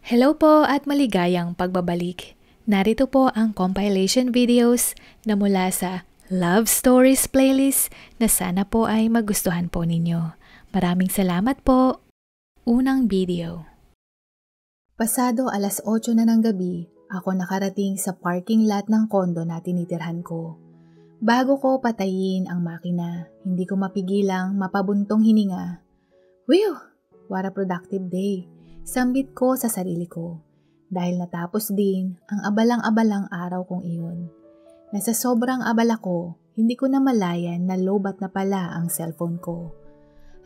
Hello po at maligayang pagbabalik. Narito po ang compilation videos na mula sa Love Stories playlist na sana po ay magustuhan po ninyo. Maraming salamat po. Unang video. Pasado alas 8 na ng gabi, ako nakarating sa parking lot ng kondo na tinitirhan ko. Bago ko patayin ang makina, hindi ko mapigilang mapabuntong hininga. Whew! What a productive day! Sambit ko sa sarili ko. Dahil natapos din ang abalang-abalang araw kong iyon. Nasa sobrang abala ko, hindi ko na malayan na lobat na pala ang cellphone ko.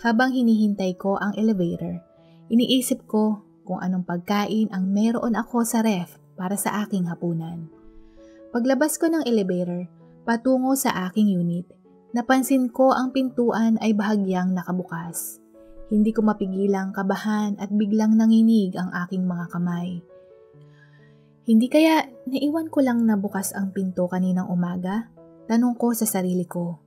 Habang hinihintay ko ang elevator, iniisip ko kung anong pagkain ang meron ako sa ref para sa aking hapunan. Paglabas ko ng elevator, patungo sa aking unit, napansin ko ang pintuan ay bahagyang nakabukas. Hindi ko mapigilang kabahan at biglang nanginig ang aking mga kamay. Hindi kaya naiwan ko lang na bukas ang pinto kaninang umaga? Tanong ko sa sarili ko.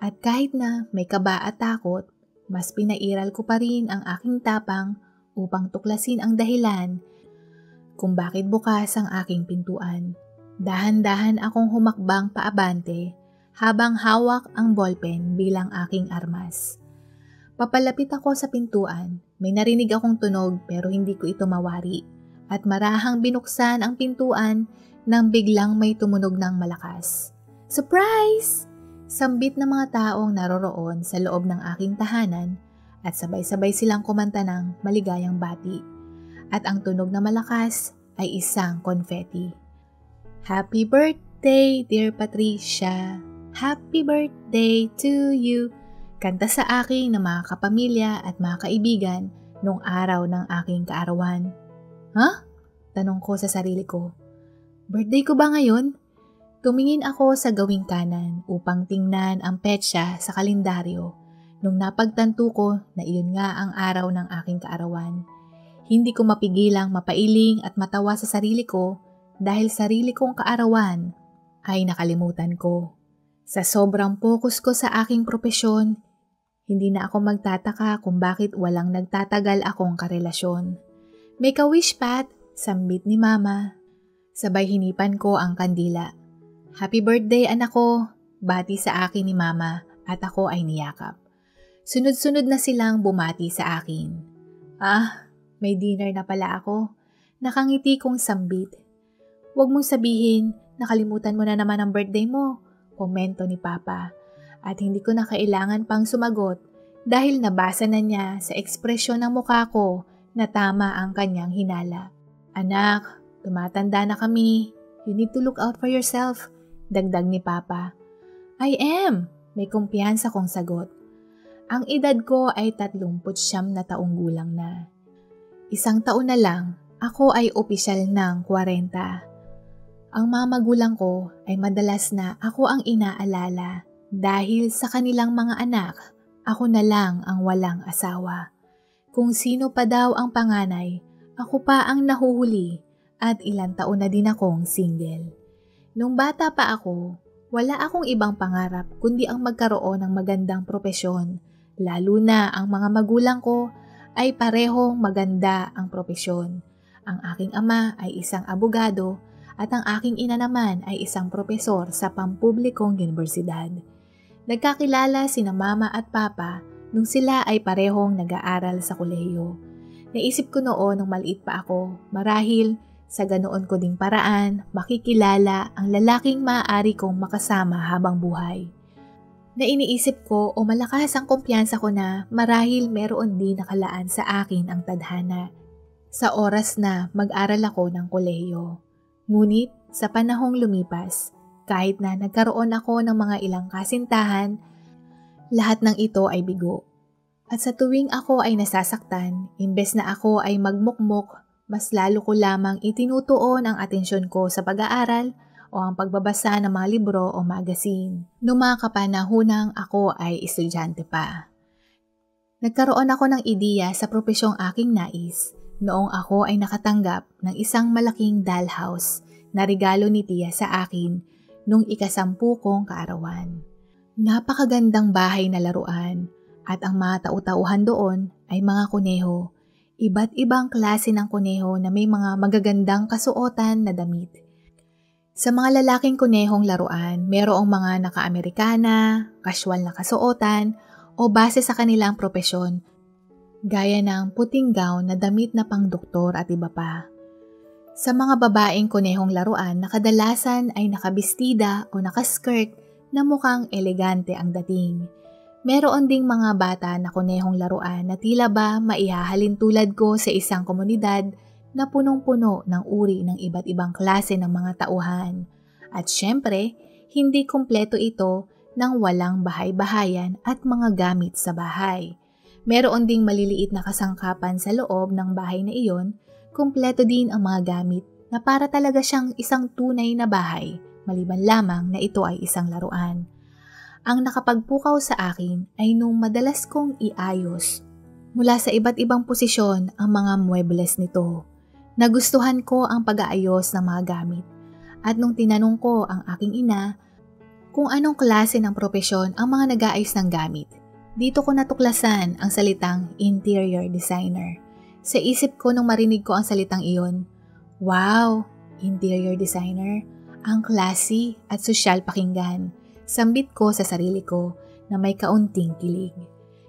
At kahit na may kaba at takot, mas pinairal ko pa rin ang aking tapang upang tuklasin ang dahilan kung bakit bukas ang aking pintuan. Dahan-dahan akong humakbang paabante habang hawak ang ballpen bilang aking armas. Papalapit ako sa pintuan, may narinig akong tunog pero hindi ko ito mawari at marahang binuksan ang pintuan nang biglang may tumunog ng malakas. Surprise! Sambit ng mga taong naroroon sa loob ng aking tahanan at sabay-sabay silang kumanta ng maligayang bati. At ang tunog na malakas ay isang confetti. Happy birthday, dear Patricia! Happy birthday to you! Kanta sa akin ng mga kapamilya at mga kaibigan noong araw ng aking kaarawan. Ha? Tanong ko sa sarili ko. Birthday ko ba ngayon? Tumingin ako sa gawing kanan upang tingnan ang petsa sa kalendaryo nung napagtanto ko na iyon nga ang araw ng aking kaarawan. Hindi ko mapigilang mapailing at matawa sa sarili ko dahil sarili kong kaarawan ay nakalimutan ko. Sa sobrang focus ko sa aking propesyon, hindi na ako magtataka kung bakit walang nagtatagal akong karelasyon. Make a wish, Pat, sambit ni Mama. Sabay hinipan ko ang kandila. Happy birthday, anak ko, bati sa akin ni Mama at ako ay niyakap. Sunod-sunod na silang bumati sa akin. May dinner na pala ako. Nakangiti kong sambit. Huwag mong sabihin, nakalimutan mo na naman ang birthday mo, komento ni Papa. At hindi ko na kailangan pang sumagot dahil nabasa na niya sa ekspresyon ng mukha ko na tama ang kanyang hinala. Anak, tumatanda na kami. You need to look out for yourself, dagdag ni Papa. I am, may kumpiyansa kong sagot. Ang edad ko ay 39 na taong gulang na. Isang taon na lang, ako ay opisyal ng 40. Ang mga magulang ko ay madalas na ako ang inaalala. Dahil sa kanilang mga anak, ako na lang ang walang asawa. Kung sino pa daw ang panganay, ako pa ang nahuhuli at ilang taon na din akong single. Nung bata pa ako, wala akong ibang pangarap kundi ang magkaroon ng magandang propesyon, lalo na ang mga magulang ko ay parehong maganda ang propesyon. Ang aking ama ay isang abogado at ang aking ina naman ay isang propesor sa pampublikong universidad. Nagkakilala sina Mama at Papa nung sila ay parehong nag-aaral sa kolehiyo. Naisip ko noon nung maliit pa ako, marahil sa ganoon ko ding paraan makikilala ang lalaking maaari kong makasama habang buhay. Na iniisip ko o malakas ang kumpiyansa ko na marahil meron din nakalaan sa akin ang tadhana sa oras na mag-aral ako ng kolehiyo. Ngunit sa panahong lumipas, kahit na nagkaroon ako ng mga ilang kasintahan, lahat ng ito ay bigo. At sa tuwing ako ay nasasaktan, imbes na ako ay magmukmok, mas lalo ko lamang itinutuon ang atensyon ko sa pag-aaral o ang pagbabasa ng mga libro o magazine. Noong mga kapanahonang ako ay estudyante pa. Nagkaroon ako ng ideya sa propesyong aking nais noong ako ay nakatanggap ng isang malaking dollhouse na regalo ni Tia sa akin nung ika-10 kong kaarawan. Napakagandang bahay na laruan at ang mga tau-tauhan doon ay mga kuneho Iba't ibang klase ng kuneho na may mga magagandang kasuotan na damit. Sa mga lalaking kunehong laruan, mayroong mga naka-Amerikana, casual na kasuotan, o base sa kanilang propesyon, gaya ng puting gown na damit na pang-doktor at iba pa. Sa mga babaeng kunehong laruan na kadalasan ay nakabistida o nakaskirt na mukhang elegante ang dating. Meron ding mga bata na kunehong laruan na tila ba maihahalin tulad ko sa isang komunidad na punong-puno ng uri ng iba't ibang klase ng mga tauhan. At syempre, hindi kumpleto ito ng walang bahay-bahayan at mga gamit sa bahay. Meron ding maliliit na kasangkapan sa loob ng bahay na iyon, kumpleto din ang mga gamit na para talaga siyang isang tunay na bahay, maliban lamang na ito ay isang laruan. Ang nakapagpukaw sa akin ay nung madalas kong iayos mula sa iba't ibang posisyon ang mga muebles nito. Nagustuhan ko ang pag-aayos ng mga gamit at nung tinanong ko ang aking ina kung anong klase ng propesyon ang mga nag-aayos ng gamit, dito ko natuklasan ang salitang interior designer. Sa isip ko nung marinig ko ang salitang iyon, wow, interior designer, ang classy at sosyal pakinggan. Sambit ko sa sarili ko na may kaunting kilig.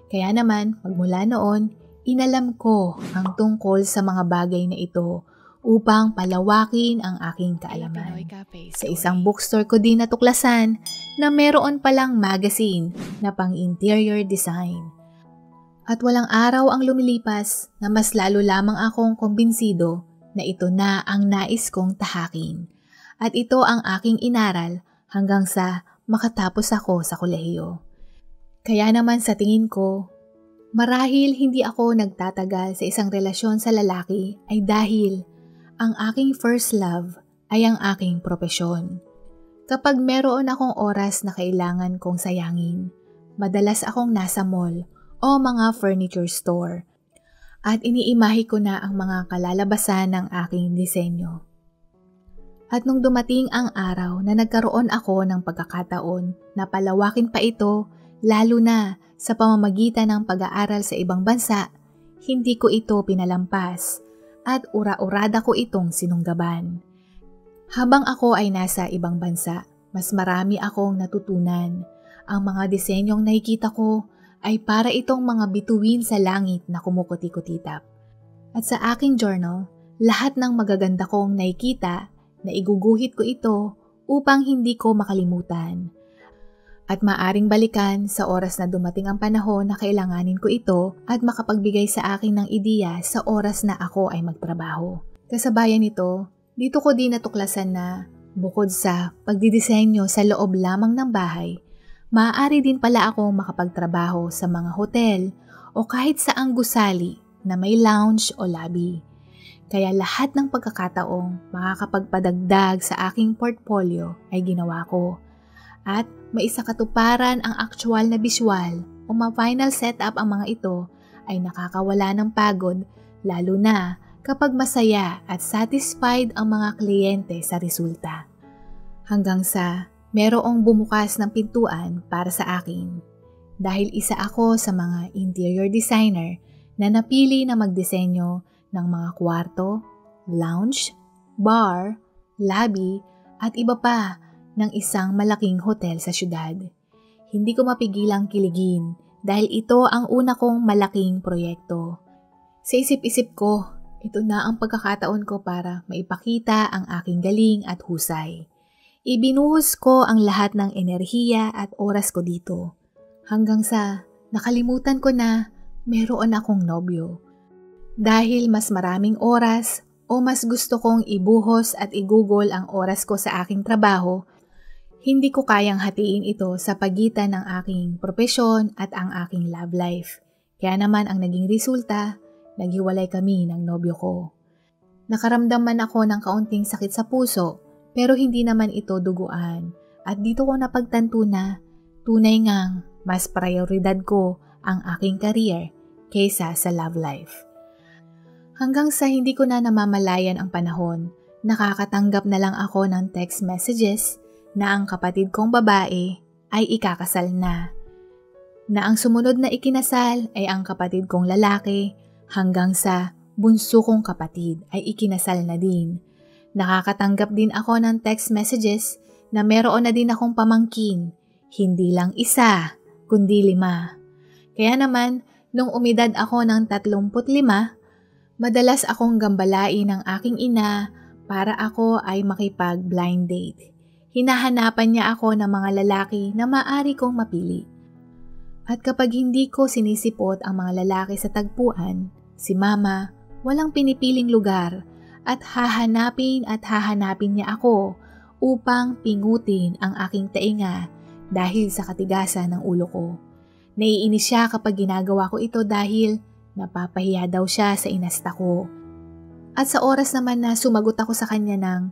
Kaya naman, magmula noon, inalam ko ang tungkol sa mga bagay na ito upang palawakin ang aking kaalaman. Sa isang bookstore ko din natuklasan na meron palang magazine na pang-interior design. At walang araw ang lumilipas na mas lalo lamang akong kumbinsido na ito na ang nais kong tahakin. At ito ang aking inaral hanggang sa makatapos ako sa kolehiyo. Kaya naman sa tingin ko, marahil hindi ako nagtatagal sa isang relasyon sa lalaki ay dahil ang aking first love ay ang aking propesyon. Kapag meron akong oras na kailangan kong sayangin, madalas akong nasa mall o mga furniture store at iniimahe ko na ang mga kalalabasan ng aking disenyo. At nung dumating ang araw na nagkaroon ako ng pagkakataon na palawakin pa ito, lalo na sa pamamagitan ng pag-aaral sa ibang bansa, hindi ko ito pinalampas at ura-urada ko itong sinunggaban. Habang ako ay nasa ibang bansa, mas marami akong natutunan. Ang mga disenyong nakikita ko ay para itong mga bituin sa langit na kumukuti-kutitap. At sa aking journal, lahat ng magaganda kong nakikita na iguguhit ko ito upang hindi ko makalimutan. At maaring balikan sa oras na dumating ang panahon na kailanganin ko ito at makapagbigay sa akin ng ideya sa oras na ako ay magtrabaho. Kasabayan nito, dito ko din natuklasan na bukod sa pagdidisenyo sa loob lamang ng bahay, maaari din pala akong makapagtrabaho sa mga hotel o kahit saang gusali na may lounge o lobby. Kaya lahat ng pagkakataong makakapagpadagdag sa aking portfolio ay ginawa ko. At maisakatuparan ang actual na visual o ma-final setup ang mga ito ay nakakawala ng pagod lalo na kapag masaya at satisfied ang mga kliyente sa resulta. Hanggang sa merong bumukas ng pintuan para sa akin dahil isa ako sa mga interior designer na napili na magdisenyo ng mga kwarto, lounge, bar, lobby at iba pa ng isang malaking hotel sa syudad. Hindi ko mapigilang kiligin dahil ito ang una kong malaking proyekto. Sa isip-isip ko, ito na ang pagkakataon ko para maipakita ang aking galing at husay. Ibinuhos ko ang lahat ng enerhiya at oras ko dito hanggang sa nakalimutan ko na meron akong nobyo. Dahil mas maraming oras o mas gusto kong ibuhos at igugol ang oras ko sa aking trabaho, hindi ko kayang hatiin ito sa pagitan ng aking propesyon at ang aking love life. Kaya naman ang naging resulta, naghiwalay kami ng nobyo ko. Nakaramdam man ako ng kaunting sakit sa puso, pero hindi naman ito duguan. At dito ko napagtanto na tunay ngang mas prioridad ko ang aking career kaysa sa love life. Hanggang sa hindi ko na namamalayan ang panahon, nakakatanggap na lang ako ng text messages na ang kapatid kong babae ay ikakasal na. Na ang sumunod na ikinasal ay ang kapatid kong lalaki hanggang sa bunso kong kapatid ay ikinasal na din. Nakakatanggap din ako ng text messages na meron na din akong pamangkin, hindi lang isa, kundi 5. Kaya naman, nung umidad ako ng 35, madalas akong gambalain ng aking ina para ako ay makipag-blind date. Hinahanapan niya ako ng mga lalaki na maaari kong mapili. At kapag hindi ko sinisipot ang mga lalaki sa tagpuan, si Mama walang pinipiling lugar at hahanapin niya ako upang pingutin ang aking tainga dahil sa katigasan ng ulo ko. Naiinis siya kapag ginagawa ko ito dahil napapahiya daw siya sa inasta ko. At sa oras naman na sumagot ako sa kanya ng,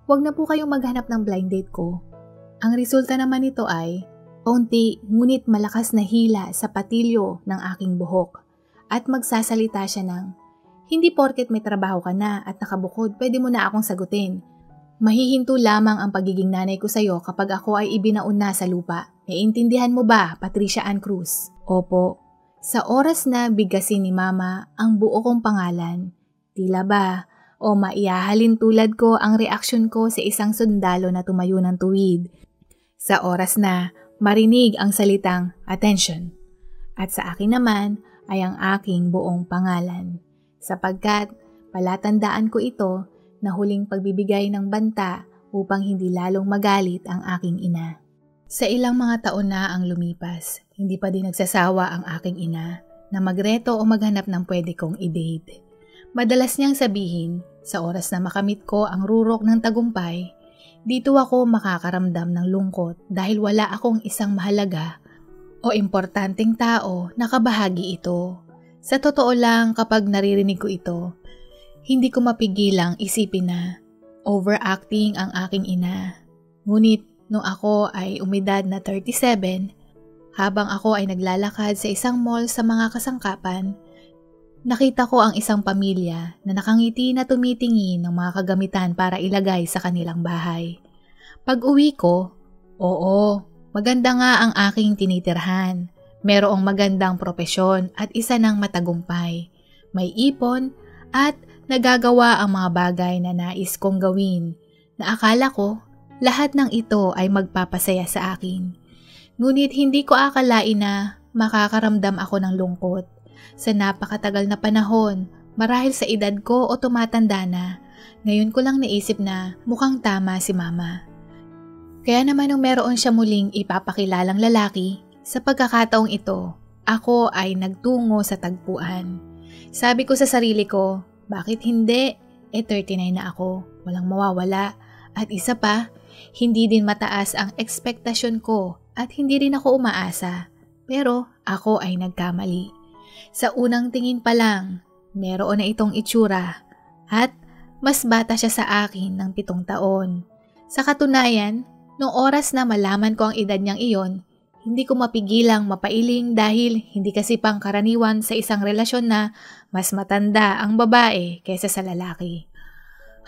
wag na po kayong maghanap ng blind date ko. Ang resulta naman nito ay, kaunti ngunit malakas na hila sa patilyo ng aking buhok at magsasalita siya ng, hindi porket may trabaho ka na at nakabukod, pwede mo na akong sagutin. Mahihinto lamang ang pagiging nanay ko sa'yo kapag ako ay ibinaon na sa lupa. Naiintindihan mo ba, Patricia Ann Cruz? Opo. Sa oras na bigasin ni Mama ang buo kong pangalan, tila ba o maihahalin tulad ko ang reaksyon ko sa isang sundalo na tumayo ng tuwid. Sa oras na marinig ang salitang attention. At sa akin naman ay ang aking buong pangalan. Sapagkat palatandaan ko ito na huling pagbibigay ng banta upang hindi lalong magalit ang aking ina. Sa ilang mga taon na ang lumipas, hindi pa din nagsasawa ang aking ina na magreto o maghanap ng pwede kong i-date. Madalas niyang sabihin, sa oras na makamit ko ang rurok ng tagumpay, dito ako makakaramdam ng lungkot dahil wala akong isang mahalaga o importanteng tao na kabahagi ito. Sa totoo lang kapag naririnig ko ito, hindi ko mapigilang isipin na overacting ang aking ina. Ngunit nung ako ay umidad na 37, habang ako ay naglalakad sa isang mall sa mga kasangkapan, nakita ko ang isang pamilya na nakangiti na tumitingin ng mga kagamitan para ilagay sa kanilang bahay. Pag uwi ko, maganda nga ang aking tinitirhan. Merong magandang propesyon at isa ng matagumpay. May ipon at nagagawa ang mga bagay na nais kong gawin na akala ko lahat ng ito ay magpapasaya sa akin. Ngunit hindi ko akalain na makakaramdam ako ng lungkot. Sa napakatagal na panahon, marahil sa edad ko o tumatanda na, ngayon ko lang naisip na mukhang tama si Mama. Kaya naman nung meron siya muling ipapakilalang lalaki, sa pagkakataong ito, ako ay nagtungo sa tagpuan. Sabi ko sa sarili ko, bakit hindi? 39 na ako, walang mawawala. At isa pa, hindi din mataas ang ekspektasyon ko at hindi rin ako umaasa. Pero ako ay nagkamali. Sa unang tingin pa lang, meron na itong itsura at mas bata siya sa akin ng 7 taon. Sa katunayan, noong oras na malaman ko ang edad niyang iyon, hindi ko mapigilang mapailing dahil hindi kasi pangkaraniwan sa isang relasyon na mas matanda ang babae kaysa sa lalaki.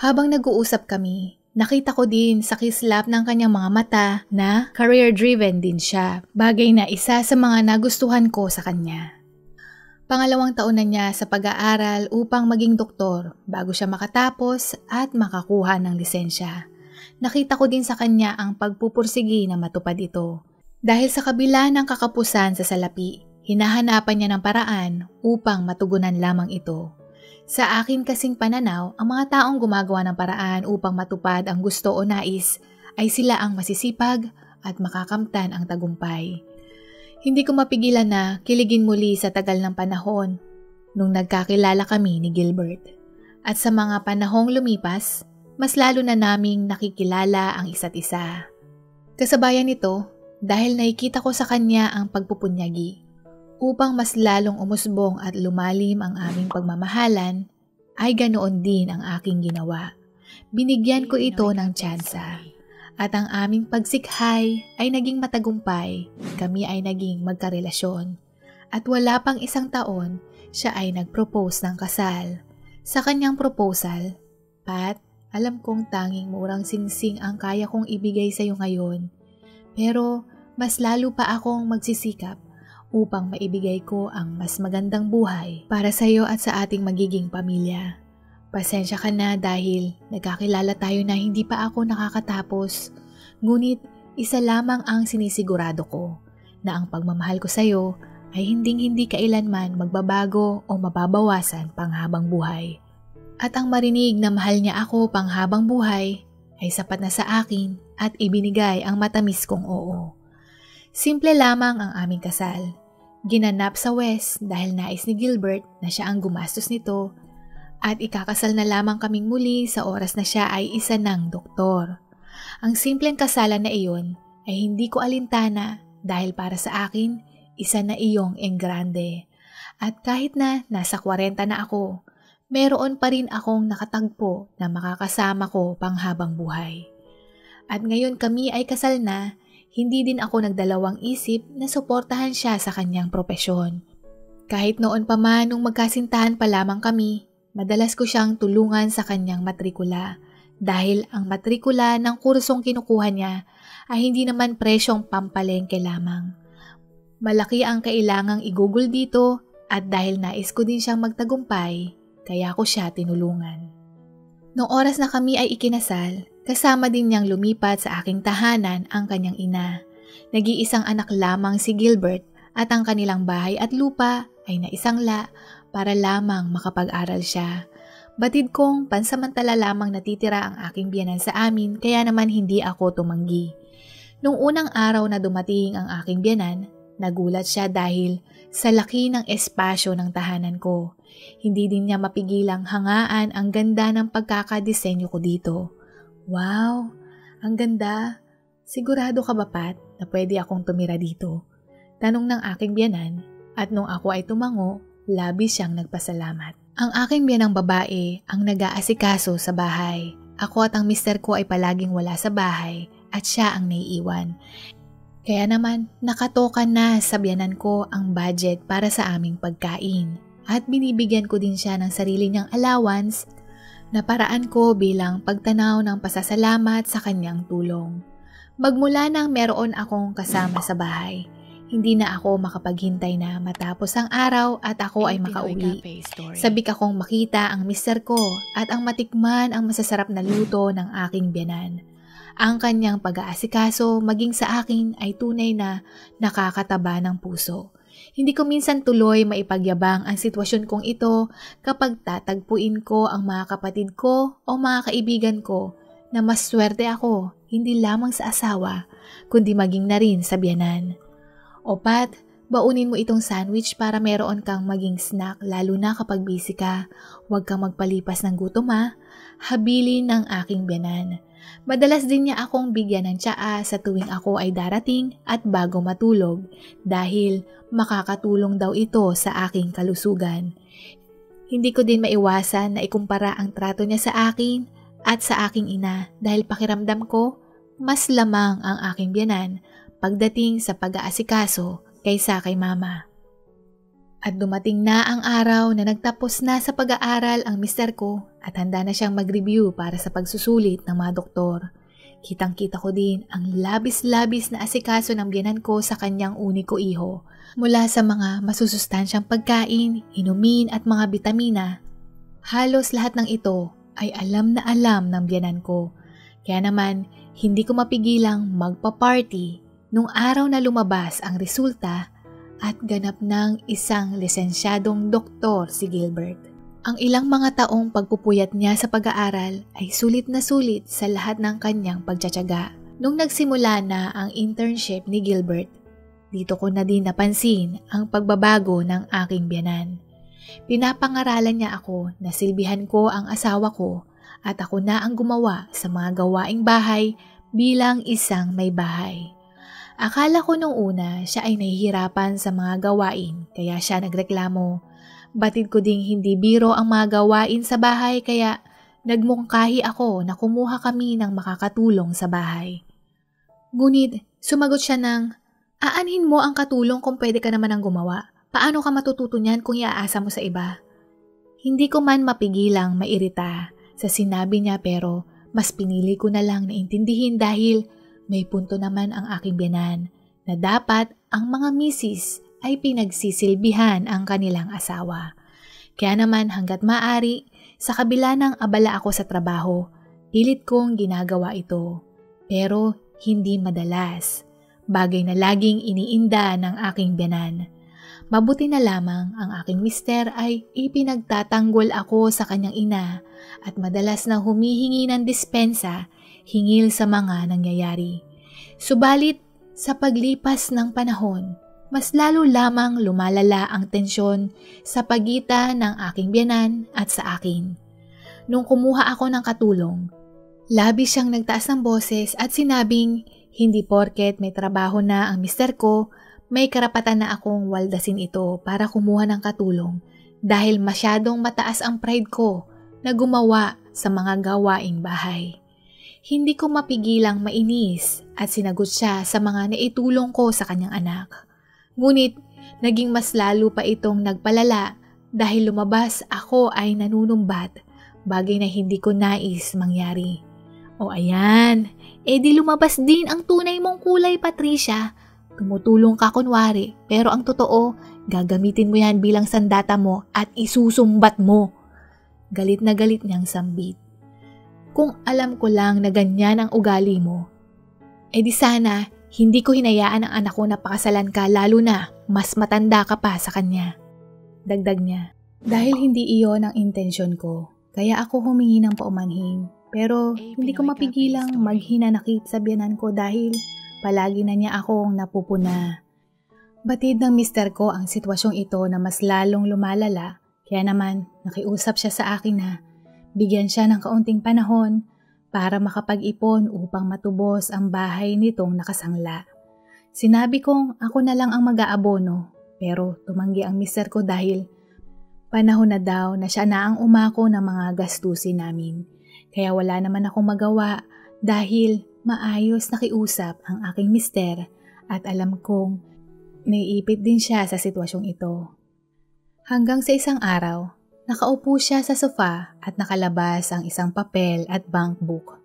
Habang nag-uusap kami, nakita ko din sa kislap ng kanyang mga mata na career-driven din siya, bagay na isa sa mga nagustuhan ko sa kanya. Pangalawang taon na niya sa pag-aaral upang maging doktor bago siya makatapos at makakuha ng lisensya. Nakita ko din sa kanya ang pagpupursigi na matupad ito. Dahil sa kabila ng kakapusan sa salapi, hinahanapan niya ng paraan upang matugunan lamang ito. Sa akin kasing pananaw, ang mga taong gumagawa ng paraan upang matupad ang gusto o nais ay sila ang masisipag at makakamtan ang tagumpay. Hindi ko mapigilan na kiligin muli sa tagal ng panahon nung nagkakilala kami ni Gilbert. At sa mga panahong lumipas, mas lalo na naming nakikilala ang isa't isa. Kasabayan nito, dahil nakikita ko sa kanya ang pagpupunyagi. Upang mas lalong umusbong at lumalim ang aming pagmamahalan, ay ganoon din ang aking ginawa. Binigyan ko ito ng tsansa. At ang aming pagsikhay ay naging matagumpay. Kami ay naging magkarelasyon. At wala pang 1 taon, siya ay nag-propose ng kasal. Sa kanyang proposal, Pat, alam kong tanging murang singsing ang kaya kong ibigay sa iyo ngayon. Pero mas lalo pa akong magsisikap upang maibigay ko ang mas magandang buhay para sa iyo at sa ating magiging pamilya. Pasensya ka na dahil nagkakilala tayo na hindi pa ako nakakatapos. Ngunit isa lamang ang sinisigurado ko, na ang pagmamahal ko sa iyo ay hinding-hindi kailanman magbabago o mababawasan panghabang buhay. At ang marinig na mahal niya ako panghabang buhay ay sapat na sa akin at ibinigay ang matamis kong oo. Simple lamang ang aming kasal. Ginanap sa West dahil nais ni Gilbert na siya ang gumastos nito at ikakasal na lamang kaming muli sa oras na siya ay isa ng doktor. Ang simpleng kasalan na iyon ay hindi ko alintana dahil para sa akin, isa na iyong enggrande. At kahit na nasa 40 na ako, meron pa rin akong nakatagpo na makakasama ko panghabang buhay. At ngayon kami ay kasal na, hindi din ako nagdalawang isip na suportahan siya sa kanyang propesyon. Kahit noon pa man nung magkasintahan pa lamang kami, madalas ko siyang tulungan sa kanyang matrikula dahil ang matrikula ng kursong kinukuha niya ay hindi naman presyong pampalengke lamang. Malaki ang kailangang igugol dito at dahil nais ko din siyang magtagumpay, kaya ko siya tinulungan. Noong oras na kami ay ikinasal, kasama din niyang lumipat sa aking tahanan ang kanyang ina. Nag-iisang anak lamang si Gilbert at ang kanilang bahay at lupa ay naisangla para lamang makapag-aral siya. Batid kong pansamantala lamang natitira ang aking biyenan sa amin kaya naman hindi ako tumanggi. Nung unang araw na dumating ang aking biyenan, nagulat siya dahil sa laki ng espasyo ng tahanan ko. Hindi din niya mapigilang hangaan ang ganda ng pagkakadisenyo ko dito. Wow, ang ganda. Sigurado ka ba, Pat, na pwede akong tumira dito? Tanong ng aking biyenan at nung ako ay tumango, labis siyang nagpasalamat. Ang aking biyenang babae ang nag-aasikaso sa bahay. Ako at ang mister ko ay palaging wala sa bahay at siya ang naiiwan. Kaya naman nakatokan na sa biyenan ko ang budget para sa aming pagkain. At binibigyan ko din siya ng sarili niyang allowance na paraan ko bilang pagtanaw ng pasasalamat sa kanyang tulong. Magmula nang meron akong kasama sa bahay, hindi na ako makapaghintay na matapos ang araw at ako ay makauwi. Sabik akong makita ang mister ko at ang matikman ang masasarap na luto ng aking biyenan. Ang kanyang pag-aasikaso maging sa akin ay tunay na nakakataba ng puso. Hindi ko minsan tuloy maipagyabang ang sitwasyon kong ito kapag tatagpuin ko ang mga kapatid ko o mga kaibigan ko na mas swerte ako hindi lamang sa asawa kundi maging na rin sa biyenan. O Pat, baunin mo itong sandwich para meron kang maging snack lalo na kapag busy ka. Huwag kang magpalipas ng gutom ha. Habilin ng aking biyenan. Madalas din niya akong bigyan ng tsaa sa tuwing ako ay darating at bago matulog dahil makakatulong daw ito sa aking kalusugan. Hindi ko din maiwasan na ikumpara ang trato niya sa akin at sa aking ina dahil pakiramdam ko mas lamang ang aking biyenan pagdating sa pag-aasikaso kaysa kay mama. At dumating na ang araw na nagtapos na sa pag-aaral ang mister ko at handa na siyang mag-review para sa pagsusulit ng mga doktor. Kitang-kita ko din ang labis-labis na asikaso ng biyenan ko sa kanyang uniko iho. Mula sa mga masusustansyang pagkain, inumin at mga bitamina, halos lahat ng ito ay alam na alam ng biyenan ko. Kaya naman, hindi ko mapigilang magpa-party nung araw na lumabas ang resulta at ganap ng isang lisensyadong doktor si Gilbert. Ang ilang mga taong pagpupuyat niya sa pag-aaral ay sulit na sulit sa lahat ng kanyang pagtsatsaga. Nung nagsimula na ang internship ni Gilbert, dito ko na din napansin ang pagbabago ng aking biyenan. Pinapangaralan niya ako na silbihan ko ang asawa ko at ako na ang gumawa sa mga gawaing bahay bilang isang may bahay. Akala ko nung una siya ay nahihirapan sa mga gawain kaya siya nagreklamo. Batid ko ding hindi biro ang mga gawain sa bahay kaya nagmungkahi ako na kumuha kami ng makakatulong sa bahay. Ngunit sumagot siya ng, aanhin mo ang katulong kung pwede ka naman ang gumawa. Paano ka matututo niyan kung iaasa mo sa iba? Hindi ko man mapigilang mairita sa sinabi niya pero mas pinili ko na lang na intindihin dahil may punto naman ang aking biyenan na dapat ang mga misis ay pinagsisilbihan ang kanilang asawa. Kaya naman hanggat maaari, sa kabila ng abala ako sa trabaho, pilit kong ginagawa ito. Pero hindi madalas. Bagay na laging iniinda ng aking biyanan. Mabuti na lamang ang aking mister ay ipinagtatanggol ako sa kanyang ina at madalas na humihingi ng dispensa hingil sa mga nangyayari. Subalit sa paglipas ng panahon, mas lalo lamang lumalala ang tensyon sa pagitan ng aking biyanan at sa akin. Nung kumuha ako ng katulong, labis siyang nagtaas ng boses at sinabing hindi porket may trabaho na ang mister ko, may karapatan na akong waldasin ito para kumuha ng katulong dahil masyadong mataas ang pride ko na gumawa sa mga gawaing bahay. Hindi ko mapigilang mainis at sinagot siya sa mga naitulong ko sa kanyang anak. Ngunit naging mas lalo pa itong nagpalala dahil lumabas ako ay nanunumbat, bagay na hindi ko nais mangyari. O ayan, di lumabas din ang tunay mong kulay, Patricia. Tumutulong ka kunwari, pero ang totoo, gagamitin mo yan bilang sandata mo at isusumbat mo. Galit na galit niyang sambit. Kung alam ko lang na ganyan ang ugali mo, di sana hindi ko hinayaan ang anak ko na pakasalan ka lalo na mas matanda ka pa sa kanya. Dagdag niya. Dahil hindi iyon ang intensyon ko, kaya ako humingi ng paumanhin. Pero hindi ko mapigilang maghinanakit sa biyanan ko dahil palagi na niya akong napupuna. Batid ng mister ko ang sitwasyong ito na mas lalong lumalala, kaya naman nakiusap siya sa akin na bigyan siya ng kaunting panahon para makapag-ipon upang matubos ang bahay nitong nakasangla. Sinabi kong ako na lang ang mag-aabono, pero tumanggi ang mister ko dahil panahon na daw na siya na ang umako ng mga gastusin namin. Kaya wala naman akong magawa dahil maayos nakiusap ang aking mister at alam kong naiipit din siya sa sitwasyong ito. Hanggang sa isang araw, nakaupo siya sa sofa at nakalabas ang isang papel at bank book.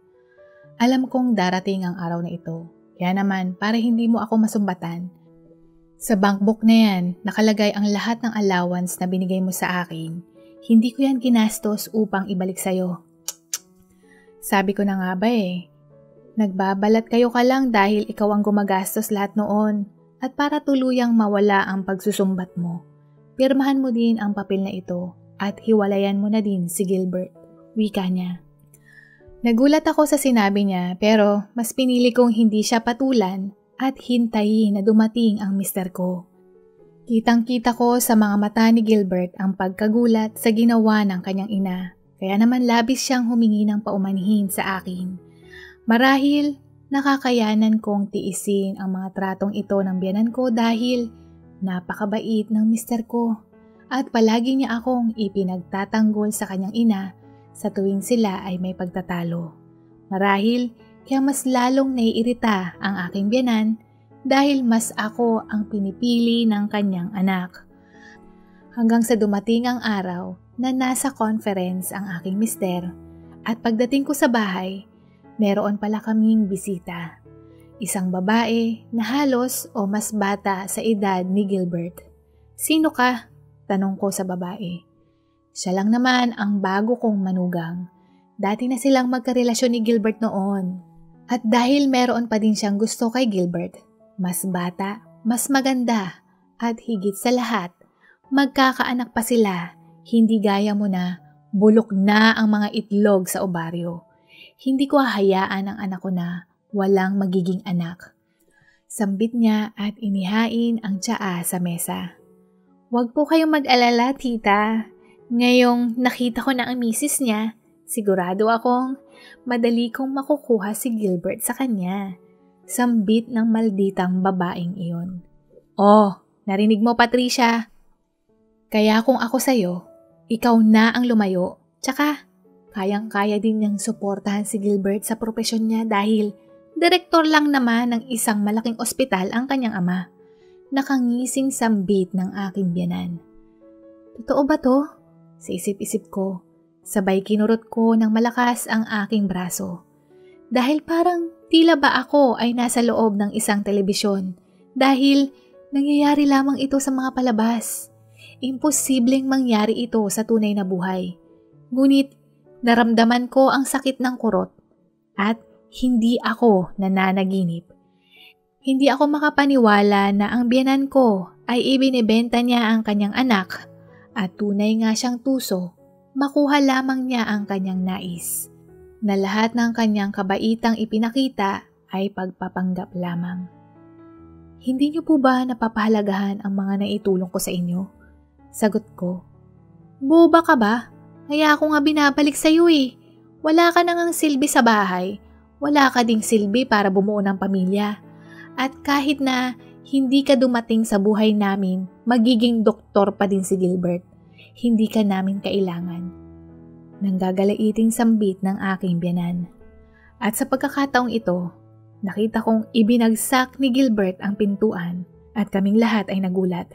Alam kong darating ang araw na ito, kaya naman para hindi mo ako masumbatan. Sa bank book na yan, nakalagay ang lahat ng allowance na binigay mo sa akin. Hindi ko yan ginastos upang ibalik sa'yo. Sabi ko na nga ba nagbabalat kayo ka lang dahil ikaw ang gumagastos lahat noon at para tuluyang mawala ang pagsusumbat mo. Pirmahan mo din ang papel na ito at hiwalayan mo na din si Gilbert, wika niya. Nagulat ako sa sinabi niya pero mas pinili kong hindi siya patulan at hintayin na dumating ang mister ko. Kitang-kita ko sa mga mata ni Gilbert ang pagkagulat sa ginawa ng kanyang ina, kaya naman labis siyang humingi ng paumanhin sa akin. Marahil nakakayanan kong tiisin ang mga tratong ito ng biyanan ko dahil napakabait ng mister ko at palagi niya akong ipinagtatanggol sa kanyang ina sa tuwing sila ay may pagtatalo. Marahil kaya mas lalong naiirita ang aking biyanan dahil mas ako ang pinipili ng kanyang anak. Hanggang sa dumating ang araw na nasa conference ang aking mister at pagdating ko sa bahay, meron pala kaming bisita. Isang babae na halos o mas bata sa edad ni Gilbert. Sino ka? Tanong ko sa babae. Siya lang naman ang bago kong manugang. Dati na silang magkarelasyon ni Gilbert noon. At dahil meron pa din siyang gusto kay Gilbert, mas bata, mas maganda, at higit sa lahat, magkakaanak pa sila, hindi gaya mo na bulok na ang mga itlog sa obaryo. Hindi ko hahayaan ang anak ko na walang magiging anak. Sambit niya at inihain ang tsaa sa mesa. Huwag po kayong mag-alala, tita. Ngayong nakita ko na ang misis niya, sigurado akong madali kong makukuha si Gilbert sa kanya. Sambit ng malditang babaeng iyon. Oh, narinig mo, Patricia? Kaya kung ako sa'yo, ikaw na ang lumayo. Tsaka, kayang-kaya din niyang suportahan si Gilbert sa propesyon niya dahil direktor lang naman ng isang malaking ospital ang kanyang ama. Nakangising sambit ng aking biyanan. Totoo ba to? Sa isip-isip ko, sabay kinurot ko ng malakas ang aking braso. Dahil parang tila ba ako ay nasa loob ng isang telebisyon dahil Nangyayari lamang ito sa mga palabas. Imposibleng mangyari ito sa tunay na buhay. Ngunit naramdaman ko ang sakit ng kurot at hindi ako nananaginip. Hindi ako makapaniwala na ang biyenan ko ay ibinebenta niya ang kanyang anak at tunay nga siyang tuso, makuha lamang niya ang kanyang nais. Na lahat ng kanyang kabaitang ipinakita ay pagpapanggap lamang. Hindi niyo po ba napapahalagahan ang mga naitulong ko sa inyo? Sagot ko. Boba ka ba? Kaya ako nga binabalik sa iyo eh. Wala ka nang silbi sa bahay. Wala ka ding silbi para bumuo ng pamilya. At kahit na hindi ka dumating sa buhay namin, magiging doktor pa din si Gilbert. Hindi ka namin kailangan. Nanggagalaiting sambit ng aking biyanan. At sa pagkakataong ito, nakita kong ibinagsak ni Gilbert ang pintuan at kaming lahat ay nagulat.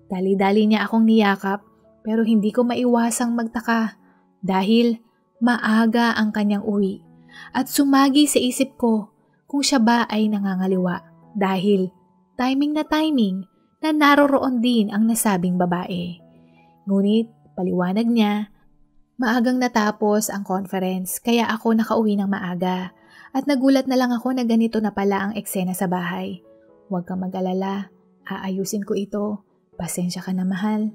Dali-dali niya akong niyakap pero hindi ko maiwasang magtaka dahil maaga ang kanyang uwi at sumagi sa isip ko kung siya ba ay nangangaliwa dahil timing na naroroon din ang nasabing babae. Ngunit paliwanag niya, maagang natapos ang conference kaya ako nakauwi ng maaga at nagulat na lang ako na ganito na pala ang eksena sa bahay. Huwag kang mag-alala, aayusin ko ito, pasensya ka na mahal.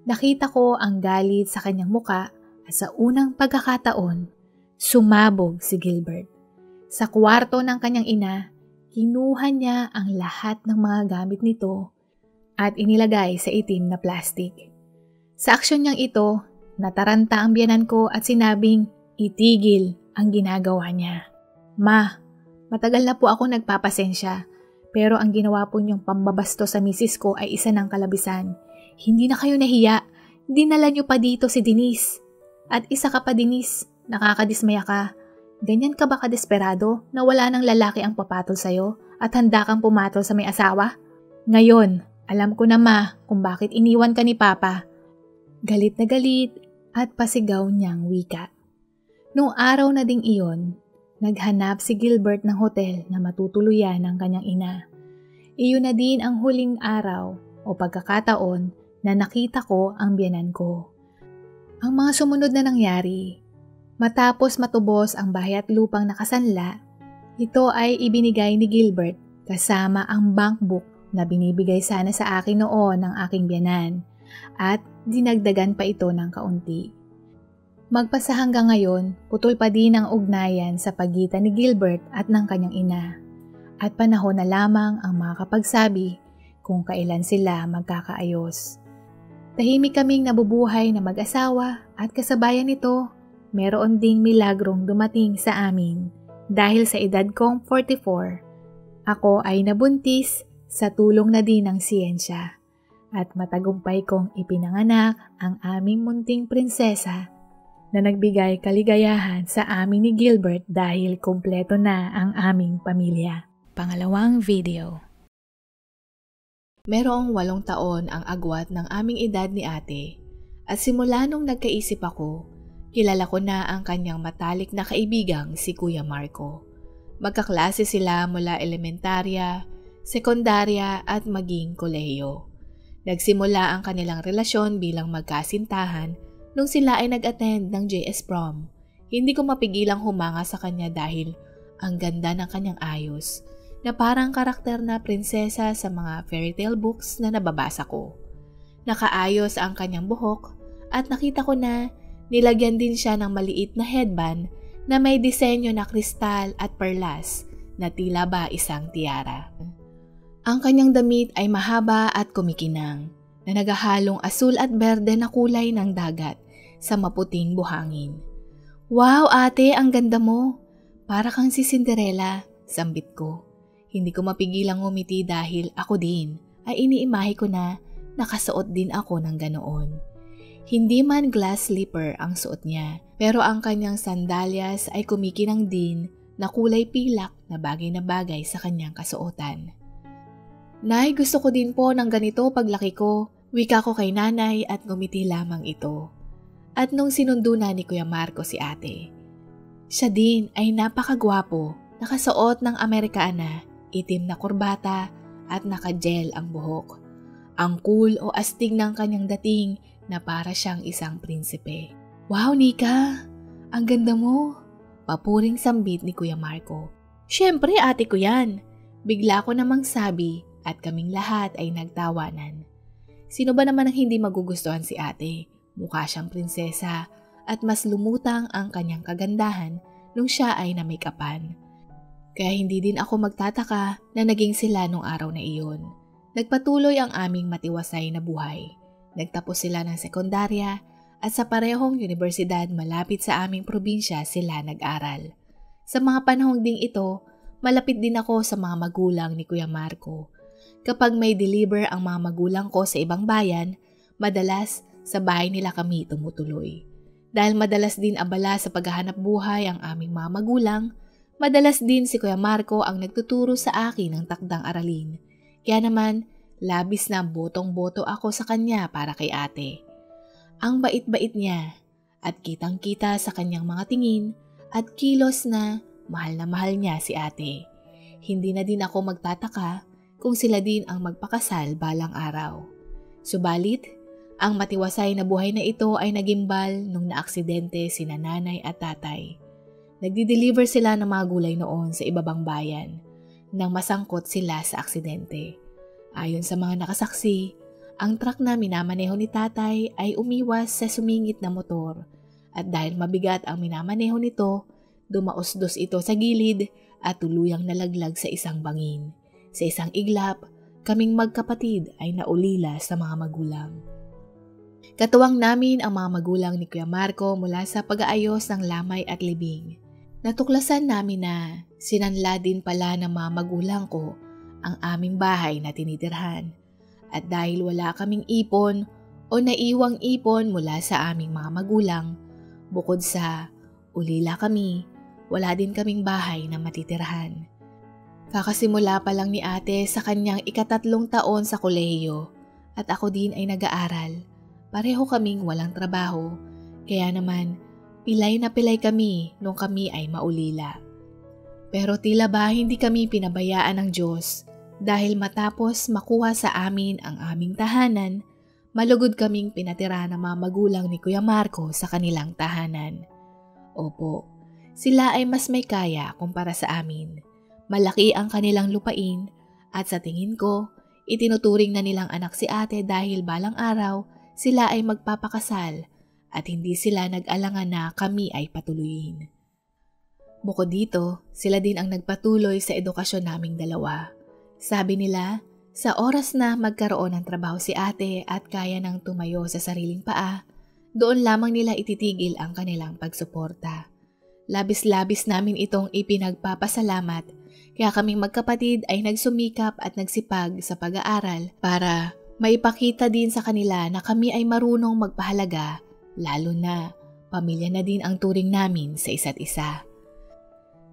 Nakita ko ang galit sa kanyang muka at sa unang pagkakataon, sumabog si Gilbert. Sa kwarto ng kanyang ina, kinuha niya ang lahat ng mga gamit nito at inilagay sa itim na plastic. Sa aksyon niyang ito, nataranta ang biyanan ko at sinabing itigil ang ginagawa niya. Ma, matagal na po ako nagpapasensya pero ang ginawa po niyong pambabasto sa misis ko ay isa ng kalabisan. Hindi na kayo nahiya, dinala niyo pa dito si Denise. At isa ka pa Denise, nakakadismaya ka. Ganyan ka ba kadesperado na wala nang lalaki ang papatol sa'yo at handa kang pumatol sa may asawa? Ngayon, alam ko na ma kung bakit iniwan ka ni Papa. Galit na galit at pasigaw niyang wika. Noong araw na ding iyon, naghanap si Gilbert ng hotel na matutuluyan ng kanyang ina. Iyon na din ang huling araw o pagkakataon na nakita ko ang biyanan ko. Ang mga sumunod na nangyari, matapos matubos ang bahay at lupang nakasanla, ito ay ibinigay ni Gilbert kasama ang bank book na binibigay sana sa akin noon ng aking biyanan at dinagdagan pa ito ng kaunti. Magpasa hanggang ngayon, putol pa din ang ugnayan sa pagitan ni Gilbert at ng kanyang ina. At panahon na lamang ang makakapagsabi kung kailan sila magkakaayos. Tahimik kaming nabubuhay na mag-asawa at kasabayan nito, meron ding milagrong dumating sa amin. Dahil sa edad kong 44, ako ay nabuntis sa tulong na din ng siyensya. At matagumpay kong ipinanganak ang aming munting prinsesa na nagbigay kaligayahan sa amin ni Gilbert dahil kumpleto na ang aming pamilya. Pangalawang video. Merong 8 taon ang agwat ng aming edad ni ate at simula nung nagkaisip ako, kilala ko na ang kanyang matalik na kaibigang si Kuya Marco. Magkaklase sila mula elementarya, sekundarya at maging kolehiyo. Nagsimula ang kanilang relasyon bilang magkasintahan nung sila ay nag-attend ng JS Prom. Hindi ko mapigilang humanga sa kanya dahil ang ganda ng kanyang ayos na parang karakter na prinsesa sa mga fairy tale books na nababasa ko. Nakaayos ang kanyang buhok at nakita ko na nilagyan din siya ng maliit na headband na may disenyo na kristal at perlas na tila ba isang tiara. Ang kanyang damit ay mahaba at kumikinang na nagahalong asul at berde na kulay ng dagat sa maputing buhangin. Wow ate, ang ganda mo! Para kang si Cinderella, sambit ko. Hindi ko mapigilang ngumiti dahil ako din ay iniimahe ko na nakasuot din ako ng ganoon. Hindi man glass slipper ang suot niya, pero ang kanyang sandalyas ay kumikinang din na kulay pilak na bagay sa kanyang kasuotan. Nay, gusto ko din po ng ganito paglaki ko, wika ko kay nanay at ngumiti lamang ito. At nung sinundo na ni Kuya Marco si ate, siya din ay napakagwapo, nakasuot ng Amerikana, itim na kurbata at naka-gel ang buhok. Ang cool o astig ng kanyang dating na para siyang isang prinsipe. "Wow, Nika! Ang ganda mo!" Papuring sambit ni Kuya Marco. "Siyempre ate ko yan!" Bigla ko namang sabi at kaming lahat ay nagtawanan. Sino ba naman ang hindi magugustuhan si ate? Mukha siyang prinsesa at mas lumutang ang kanyang kagandahan nung siya ay na-make-upan. Kaya hindi din ako magtataka na naging sila nung araw na iyon. Nagpatuloy ang aming matiwasay na buhay. Nagtapos sila ng sekundarya at sa parehong universidad malapit sa aming probinsya sila nag-aral. Sa mga panahong ding ito, malapit din ako sa mga magulang ni Kuya Marco. Kapag may deliver ang mga magulang ko sa ibang bayan, madalas sa bahay nila kami tumutuloy. Dahil madalas din abala sa paghahanap buhay ang aming mga magulang, madalas din si Kuya Marco ang nagtuturo sa akin ng takdang aralin. Kaya naman, labis na botong-boto ako sa kanya para kay ate. Ang bait-bait niya at kitang-kita sa kanyang mga tingin at kilos na mahal niya si ate. Hindi na din ako magtataka kung sila din ang magpakasal balang araw. Subalit, ang matiwasay na buhay na ito ay nagimbal nung naaksidente sina nanay at tatay. Nagdi-deliver sila ng mga gulay noon sa ibabang bayan nang masangkot sila sa aksidente. Ayon sa mga nakasaksi, ang truck na minamaneho ni tatay ay umiwas sa sumingit na motor at dahil mabigat ang minamaneho nito, dumausdos ito sa gilid at tuluyang nalaglag sa isang bangin. Sa isang iglap, kaming magkapatid ay naulila sa mga magulang. Katuwang namin ang mga magulang ni Kuya Marco mula sa pag-aayos ng lamay at libing. Natuklasan namin na sinanla din pala ng mga magulang ko ang aming bahay na tinitirhan. At dahil wala kaming ipon o naiwang ipon mula sa aming mga magulang, bukod sa ulila kami, wala din kaming bahay na matitirhan. Kakasimula pa lang ni ate sa kanyang ika-3 taon sa kolehiyo at ako din ay nag-aaral. Pareho kaming walang trabaho, kaya naman pilay na pilay kami nung kami ay maulila. Pero tila ba hindi kami pinabayaan ng Diyos dahil matapos makuha sa amin ang aming tahanan, malugod kaming pinatira ng mga magulang ni Kuya Marco sa kanilang tahanan. Opo, sila ay mas may kaya kumpara sa amin. Malaki ang kanilang lupain at sa tingin ko, itinuturing na nilang anak si ate dahil balang araw sila ay magpapakasal at hindi sila nag-alangan na kami ay patuloyin. Bukod dito, sila din ang nagpatuloy sa edukasyon naming dalawa. Sabi nila, sa oras na magkaroon ng trabaho si ate at kaya nang tumayo sa sariling paa, doon lamang nila ititigil ang kanilang pagsuporta. Labis-labis namin itong ipinagpapasalamat, kaya kaming magkapatid ay nagsumikap at nagsipag sa pag-aaral para maipakita din sa kanila na kami ay marunong magpahalaga, lalo na pamilya na din ang turing namin sa isa't isa.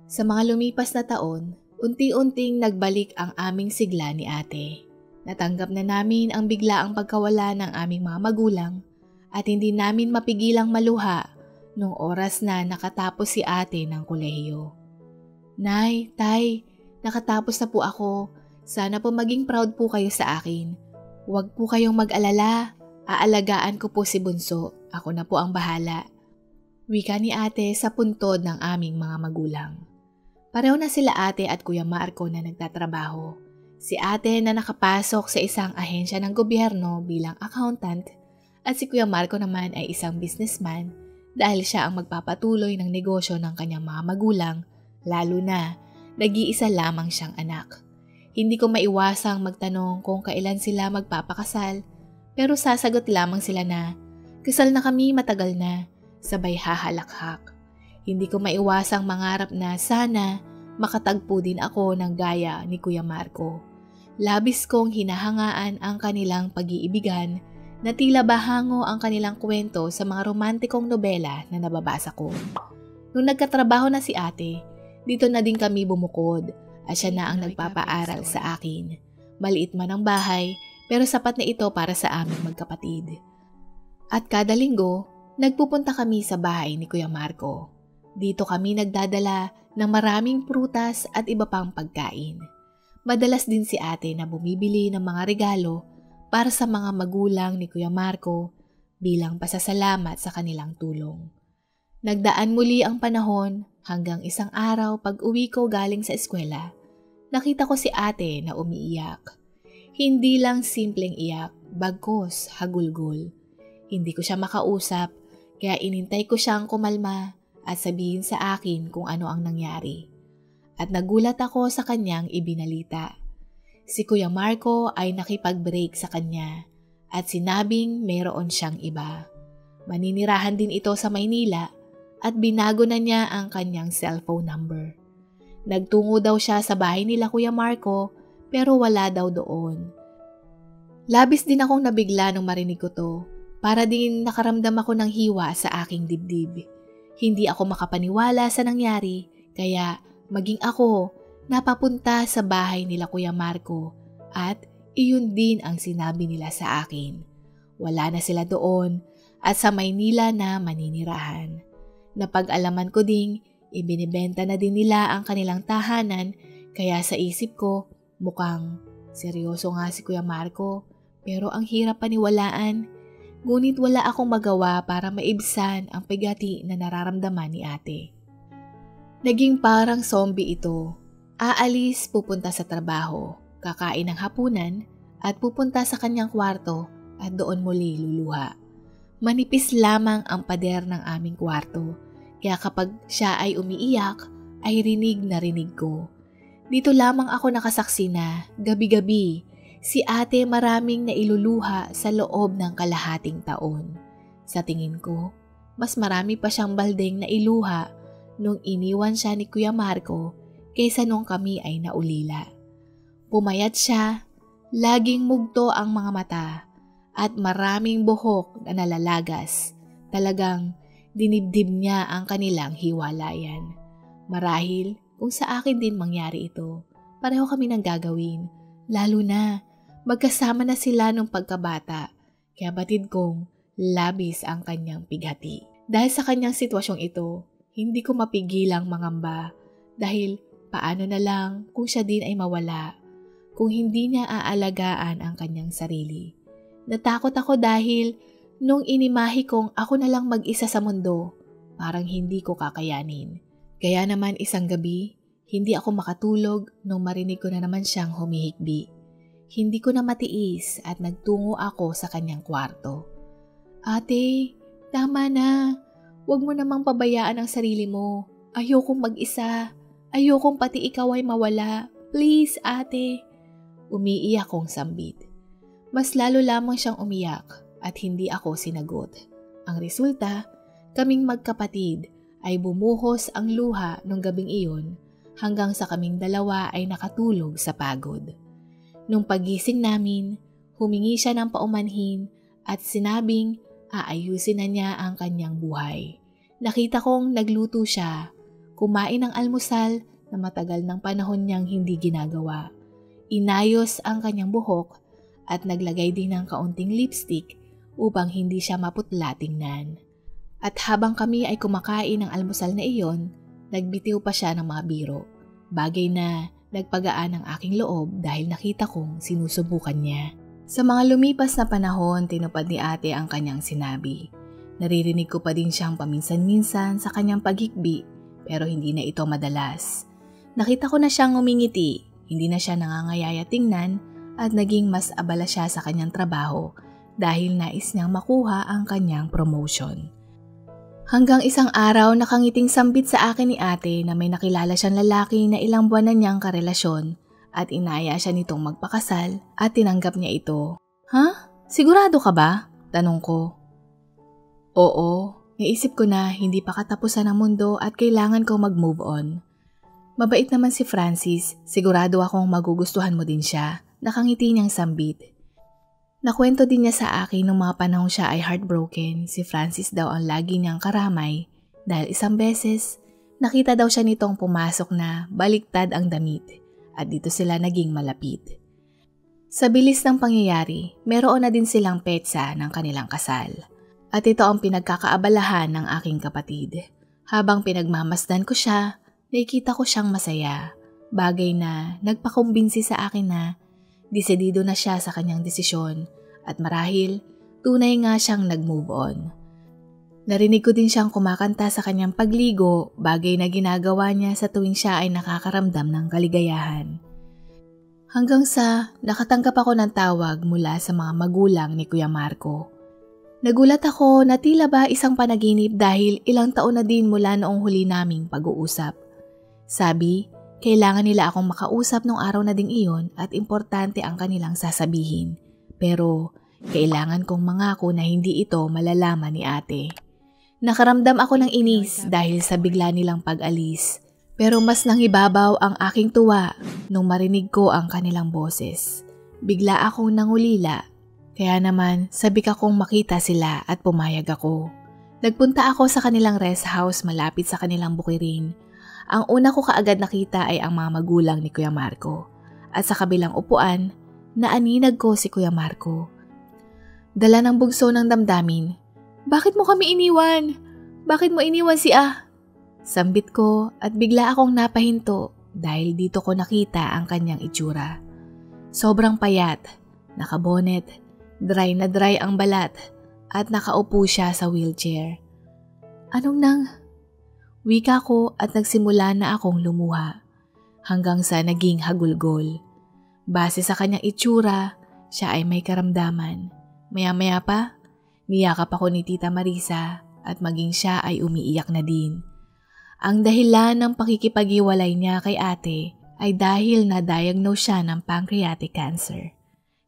Sa mga lumipas na taon, unti-unting nagbalik ang aming sigla ni ate. Natanggap na namin ang biglaang pagkawala ng aming mga magulang at hindi namin mapigilang maluha nung oras na nakatapos si ate ng kolehiyo. "Nay, tay, nakatapos na po ako. Sana po maging proud po kayo sa akin. Huwag po kayong mag-alala. Aalagaan ko po si Bunso. Ako na po ang bahala." Wika ni ate sa puntod ng aming mga magulang. Pareho na sila ate at Kuya Marco na nagtatrabaho. Si ate na nakapasok sa isang ahensya ng gobyerno bilang accountant at si Kuya Marco naman ay isang businessman dahil siya ang magpapatuloy ng negosyo ng kanyang mga magulang, lalo na nag-iisa lamang siyang anak. Hindi ko maiwasang magtanong kung kailan sila magpapakasal, pero sasagot lamang sila na, "Kasal na kami matagal na," sabay hahalakhak. Hindi ko maiwasang mangarap na sana makatagpo din ako ng gaya ni Kuya Marco. Labis kong hinahangaan ang kanilang pag-iibigan na tila bahango ang kanilang kwento sa mga romantikong nobela na nababasa ko. Nung nagkatrabaho na si ate, dito na din kami bumukod at siya na ang nagpapaaral sa akin. Maliit man ang bahay, pero sapat na ito para sa aming magkapatid. At kada linggo, nagpupunta kami sa bahay ni Kuya Marco. Dito kami nagdadala ng maraming prutas at iba pang pagkain. Madalas din si ate na bumibili ng mga regalo para sa mga magulang ni Kuya Marco bilang pasasalamat sa kanilang tulong. Nagdaan muli ang panahon hanggang isang araw pag uwi ko galing sa eskwela. Nakita ko si ate na umiiyak. Hindi lang simpleng iyak, bagkos, hagulgol. Hindi ko siya makausap kaya inintay ko siyang kumalma at sabihin sa akin kung ano ang nangyari. At nagulat ako sa kanyang ibinalita. Si Kuya Marco ay nakipag-break sa kanya at sinabing mayroon siyang iba. Maninirahan din ito sa Maynila at binago na niya ang kanyang cellphone number. Nagtungo daw siya sa bahay nila Kuya Marco pero wala daw doon. Labis din akong nabigla nung marinig ko to. Para din nakaramdam ako ng hiwa sa aking dibdib. Hindi ako makapaniwala sa nangyari kaya maging ako napapunta sa bahay nila Kuya Marco at iyon din ang sinabi nila sa akin. Wala na sila doon at sa Maynila na maninirahan. Napag-alaman ko ding ibinibenta na din nila ang kanilang tahanan kaya sa isip ko mukhang seryoso nga si Kuya Marco pero ang hirap paniwalaan. Ngunit wala akong magawa para maibsan ang pagati na nararamdaman ni ate. Naging parang zombie ito. Aalis, pupunta sa trabaho, kakain ng hapunan at pupunta sa kanyang kwarto at doon muli luluha. Manipis lamang ang pader ng aming kwarto kaya kapag siya ay umiiyak ay rinig na rinig ko. Dito lamang ako nakasaksi na gabi-gabi si ate maraming nailuluha sa loob ng kalahating taon. Sa tingin ko, mas marami pa siyang baldeng nailuha nung iniwan siya ni Kuya Marco kaysa nung kami ay naulila. Pumayat siya, laging mugto ang mga mata at maraming buhok na nalalagas. Talagang dinibdib niya ang kanilang hiwalayan. Marahil kung sa akin din mangyari ito, pareho kami nang gagawin. Lalo na, magkasama na sila nung pagkabata, kaya batid kong labis ang kanyang pighati. Dahil sa kanyang sitwasyong ito, hindi ko mapigilang mangamba dahil paano na lang kung siya din ay mawala, kung hindi niya aalagaan ang kanyang sarili. Natakot ako dahil nung inimahi kong ako na lang mag-isa sa mundo, parang hindi ko kakayanin. Kaya naman isang gabi, hindi ako makatulog nung marinig ko na naman siyang humihikbi. Hindi ko na matiis at nagtungo ako sa kanyang kwarto. Ate, tama na. Huwag mo namang pabayaan ang sarili mo. Ayokong mag-isa. Ayokong pati ikaw ay mawala. Please, ate. Umiiyak kong sambit. Mas lalo lamang siyang umiyak at hindi ako sinagot. Ang resulta, kaming magkapatid ay bumuhos ang luha nung gabing iyon hanggang sa kaming dalawa ay nakatulog sa pagod. Nung pagising namin, humingi siya ng paumanhin at sinabing aayusin na niya ang kanyang buhay. Nakita kong nagluto siya, kumain ng almusal na matagal ng panahon niyang hindi ginagawa. Inayos ang kanyang buhok at naglagay din ng kaunting lipstick upang hindi siya maputla tingnan. At habang kami ay kumakain ng almusal na iyon, nagbitiw pa siya ng mga biro. Bagay na nagpagaan ang aking loob dahil nakita kong sinusubukan niya. Sa mga lumipas na panahon, tinupad ni ate ang kanyang sinabi. Naririnig ko pa din siyang paminsan-minsan sa kanyang paghikbi pero hindi na ito madalas. Nakita ko na siyang umingiti, hindi na siya nangangayaya tingnan at naging mas abala siya sa kanyang trabaho dahil nais niyang makuha ang kanyang promotion. Hanggang isang araw nakangiting sambit sa akin ni ate na may nakilala siyang lalaki na ilang buwan na niyang karelasyon at inaya siya nitong magpakasal at tinanggap niya ito. Ha? Sigurado ka ba? Tanong ko. Oo, naisip ko na hindi pa katapusan ng mundo at kailangan ko mag-move on. Mabait naman si Francis, sigurado akong magugustuhan mo din siya. Nakangiti niyang sambit. Nakwento din niya sa akin nung mga panahong siya ay heartbroken. Si Francis daw ang lagi niyang karamay dahil isang beses nakita daw siya nitong pumasok na baliktad ang damit at dito sila naging malapit. Sa bilis ng pangyayari, meron na din silang petsa ng kanilang kasal. At ito ang pinagkakaabalahan ng aking kapatid. Habang pinagmamasdan ko siya, nakikita ko siyang masaya. bagay na nagpakumbinsi sa akin na desidido na siya sa kanyang desisyon at marahil tunay nga siyang nag-move on. Narinig ko din siyang kumakanta sa kanyang pagligo, bagay na ginagawa niya sa tuwing siya ay nakakaramdam ng kaligayahan. Hanggang sa nakatanggap ako ng tawag mula sa mga magulang ni Kuya Marco. Nagulat ako na tila ba isang panaginip dahil ilang taon na din mula noong huli naming pag-uusap. Sabi, kailangan nila akong makausap nung araw na ding iyon at importante ang kanilang sasabihin. Pero kailangan kong mangako na hindi ito malalaman ni ate. Nakaramdam ako ng inis dahil sa bigla nilang pag-alis. Pero mas nangibabaw ang aking tuwa nung marinig ko ang kanilang boses. Bigla akong nangulila. Kaya naman sabik akong makita sila at pumayag ako. Nagpunta ako sa kanilang rest house malapit sa kanilang bukirin. Ang una ko kaagad nakita ay ang mga magulang ni Kuya Marco. At sa kabilang upuan, naaninag ko si Kuya Marco. Dala ng bugso ng damdamin. Bakit mo kami iniwan? Bakit mo iniwan si Sambit ko at bigla akong napahinto dahil dito ko nakita ang kanyang itsura. Sobrang payat, nakabonet, dry na dry ang balat at nakaupo siya sa wheelchair. Anong nang? Wika ko at nagsimula na akong lumuha hanggang sa naging hagulgol. Base sa kanyang itsura, siya ay may karamdaman. Maya-maya pa, niyakap ako ni Tita Marisa at maging siya ay umiiyak na din. Ang dahilan ng pakikipag-iwalay niya kay ate ay dahil na-diagnose siya ng pancreatic cancer.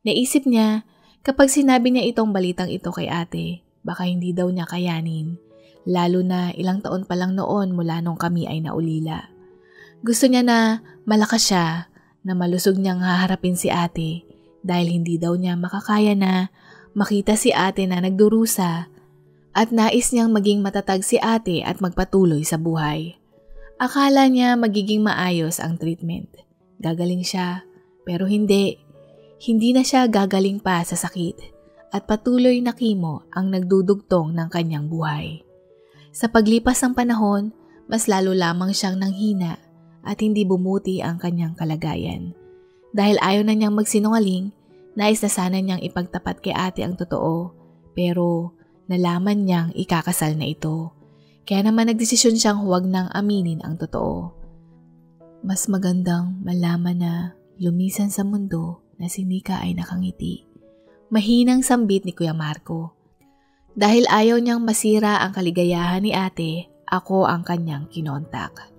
Naisip niya kapag sinabi niya itong balitang ito kay ate, baka hindi daw niya kayanin, lalo na ilang taon pa lang noon mula nung kami ay naulila. Gusto niya na malakas siya, na malusog niyang haharapin si ate dahil hindi daw niya makakaya na makita si ate na nagdurusa at nais niyang maging matatag si ate at magpatuloy sa buhay. Akala niya magiging maayos ang treatment. Gagaling siya, pero hindi. Hindi na siya gagaling pa sa sakit at patuloy na kimo ang nagdudugtong ng kanyang buhay. Sa paglipas ng panahon, mas lalo lamang siyang nanghina at hindi bumuti ang kanyang kalagayan. Dahil ayaw na niyang magsinungaling, nais na sana niyang ipagtapat kay ate ang totoo, pero nalaman niyang ikakasal na ito. Kaya naman nagdesisyon siyang huwag nang aminin ang totoo. Mas magandang malaman na lumisan sa mundo na si Nika ay nakangiti. Mahinang sambit ni Kuya Marco. Dahil ayaw niyang masira ang kaligayahan ni ate, ako ang kanyang kinontak.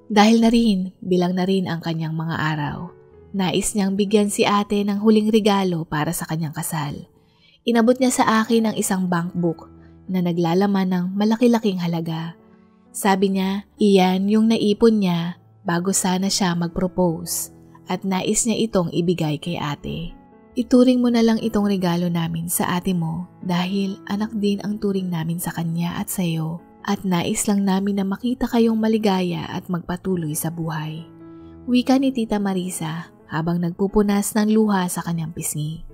Dahil na rin, bilang na rin ang kanyang mga araw, nais niyang bigyan si ate ng huling regalo para sa kanyang kasal. Inabot niya sa akin ang isang bank book na naglalaman ng malaki-laking halaga. Sabi niya, iyan yung naipon niya bago sana siya mag-propose at nais niya itong ibigay kay ate. Ituring mo na lang itong regalo namin sa ate mo dahil anak din ang turing namin sa kanya at sa iyo at nais lang namin na makita kayong maligaya at magpatuloy sa buhay. Wika ni Tita Marisa habang nagpupunas ng luha sa kanyang pisngi.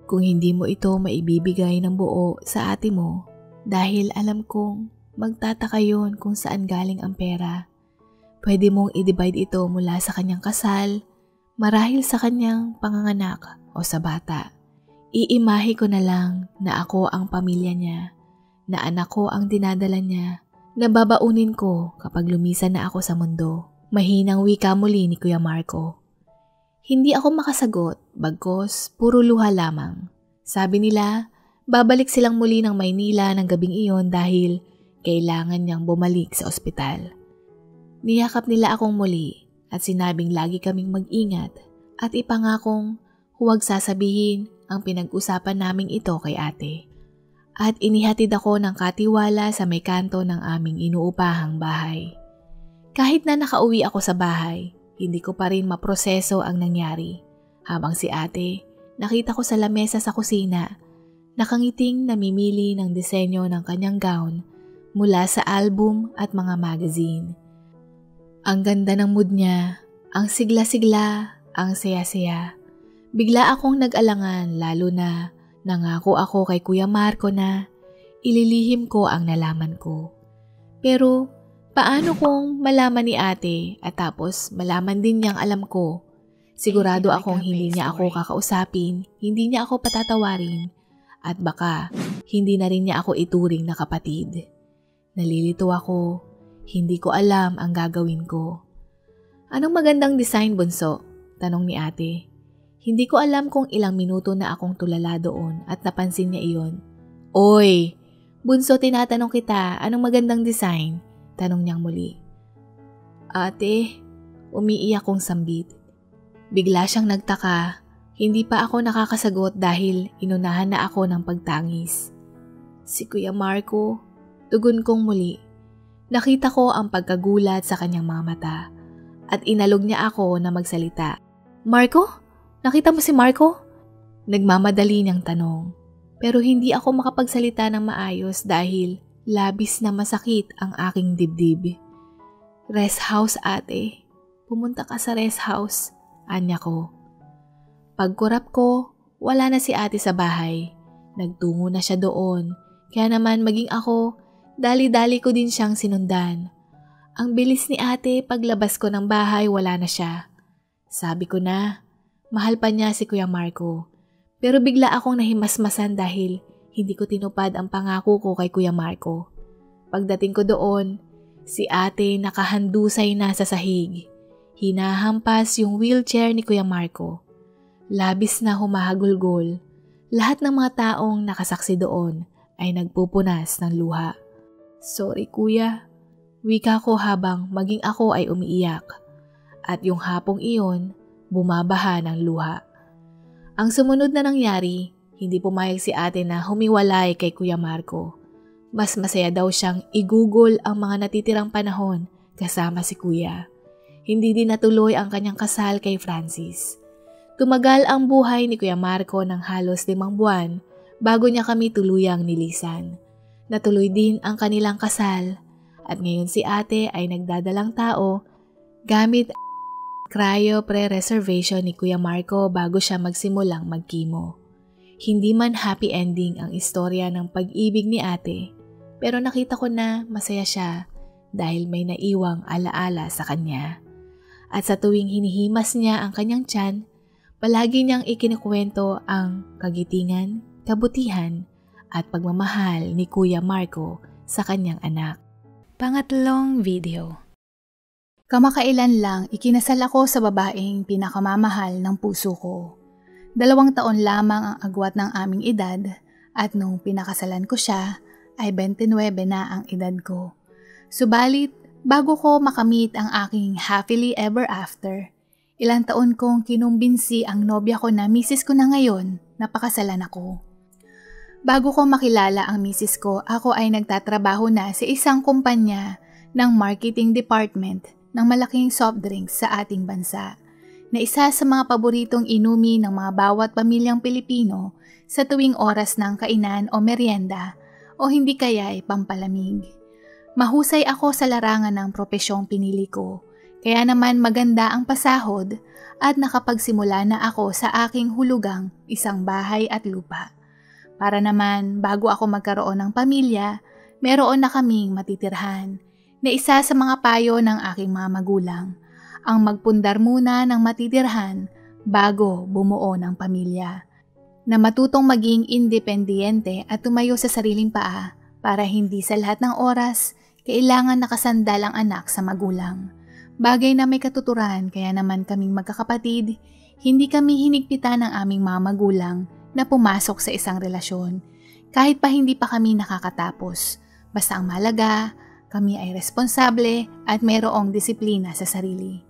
Kung hindi mo ito maibibigay ng buo sa ate mo, dahil alam kong magtataka yun kung saan galing ang pera, pwede mong i-divide ito mula sa kanyang kasal, marahil sa kanyang panganganak o sa bata. Iimahe ko na lang na ako ang pamilya niya, na anak ko ang dinadala niya, na babaunin ko kapag lumisan na ako sa mundo. Mahinang wika muli ni Kuya Marco. Hindi ako makasagot, bagkos puro luha lamang. Sabi nila, babalik silang muli ng Maynila ng gabing iyon dahil kailangan niyang bumalik sa ospital. Niyakap nila akong muli at sinabing lagi kaming mag-ingat at ipangakong huwag sasabihin ang pinag-usapan naming ito kay ate. At inihatid ako ng katiwala sa may kanto ng aming inuupahang bahay. Kahit na nakauwi ako sa bahay, hindi ko pa rin maproseso ang nangyari. Habang si ate, nakita ko sa lamesa sa kusina, nakangiting namimili ng disenyo ng kanyang gown mula sa album at mga magazine. Ang ganda ng mood niya, ang sigla-sigla, ang saya-saya. Bigla akong nag-alangan lalo na nangako ako kay Kuya Marco na ililihim ko ang nalaman ko. Pero Paano kung malaman ni ate at tapos malaman din niyang alam ko? Sigurado akong hindi niya ako kakausapin, hindi niya ako patatawarin, at baka hindi na rin niya ako ituring na kapatid. Nalilito ako, hindi ko alam ang gagawin ko. Anong magandang design, bunso? Tanong ni ate. Hindi ko alam kung ilang minuto na akong tulala doon at napansin niya iyon. Oy! Bunso, tinatanong kita, anong magandang design? Tanong niyang muli. Ate, umiiyak kong sambit. Bigla siyang nagtaka. Hindi pa ako nakakasagot dahil inunahan na ako ng pagtangis. Si Kuya Marco, tugon kong muli. Nakita ko ang pagkagulat sa kanyang mga mata at inalog niya ako na magsalita. Marco? Nakita mo si Marco? Nagmamadali niyang tanong. Pero hindi ako makapagsalita ng maayos dahil labis na masakit ang aking dibdib. Rest house, ate. Pumunta ka sa rest house, anya ko. Pagkurap ko, wala na si ate sa bahay. Nagtungo na siya doon, kaya naman maging ako, dali-dali ko din siyang sinundan. Ang bilis ni ate, paglabas ko ng bahay, wala na siya. Sabi ko na, mahal pa niya si Kuya Marco. Pero bigla akong nahimasmasan dahil hindi ko tinupad ang pangako ko kay Kuya Marco. Pagdating ko doon, si ate nakahandusay na sa sahig. Hinahampas yung wheelchair ni Kuya Marco. Labis na humahagulgol. Lahat ng mga taong nakasaksi doon ay nagpupunas ng luha. Sorry kuya, wika ko habang maging ako ay umiiyak. At yung hapong iyon, bumabaha ng luha. Ang sumunod na nangyari, hindi pumayag si ate na humiwalay kay Kuya Marco. Mas masaya daw siyang igugol ang mga natitirang panahon kasama si Kuya. Hindi din natuloy ang kanyang kasal kay Francis. Tumagal ang buhay ni Kuya Marco ng halos 5 buwan bago niya kami tuluyang nilisan. Natuloy din ang kanilang kasal at ngayon si ate ay nagdadalang tao gamit cryo pre-reservation ni Kuya Marco bago siya magsimulang magkimo. Hindi man happy ending ang istorya ng pag-ibig ni ate, pero nakita ko na masaya siya dahil may naiwang alaala sa kanya. At sa tuwing hinihimas niya ang kanyang tiyan, palagi niyang ikinikwento ang kagitingan, kabutihan at pagmamahal ni Kuya Marco sa kanyang anak. Pangatlong video. Kamakailan lang ikinasal ako sa babaeng pinakamamahal ng puso ko. 2 taon lamang ang agwat ng aming edad at nung pinakasalan ko siya ay 29 na ang edad ko. Subalit, bago ko makamit ang aking happily ever after, ilang taon kong kinumbinsi ang nobya ko na misis ko na ngayon na pakasalan ako. Bago ko makilala ang misis ko, ako ay nagtatrabaho na sa isang kumpanya ng marketing department ng malaking soft drinks sa ating bansa, na isa sa mga paboritong inumi ng mga bawat pamilyang Pilipino sa tuwing oras ng kainan o merienda o hindi kaya ay pampalamig. Mahusay ako sa larangan ng propesyong pinili ko, kaya naman maganda ang pasahod at nakapagsimula na ako sa aking hulugang isang bahay at lupa. Para naman bago ako magkaroon ng pamilya, meron na kaming matitirhan na isa sa mga payo ng aking mga magulang, ang magpundar muna ng matitirhan bago bumuo ng pamilya, na matutong maging independiyente at tumayo sa sariling paa para hindi sa lahat ng oras kailangan nakasandal ang anak sa magulang. Bagay na may katuturan kaya naman kaming magkakapatid, hindi kami hinigpitan ng aming mga magulang na pumasok sa isang relasyon kahit pa hindi pa kami nakakatapos. Basta ang mahalaga, kami ay responsable at mayroong disiplina sa sarili.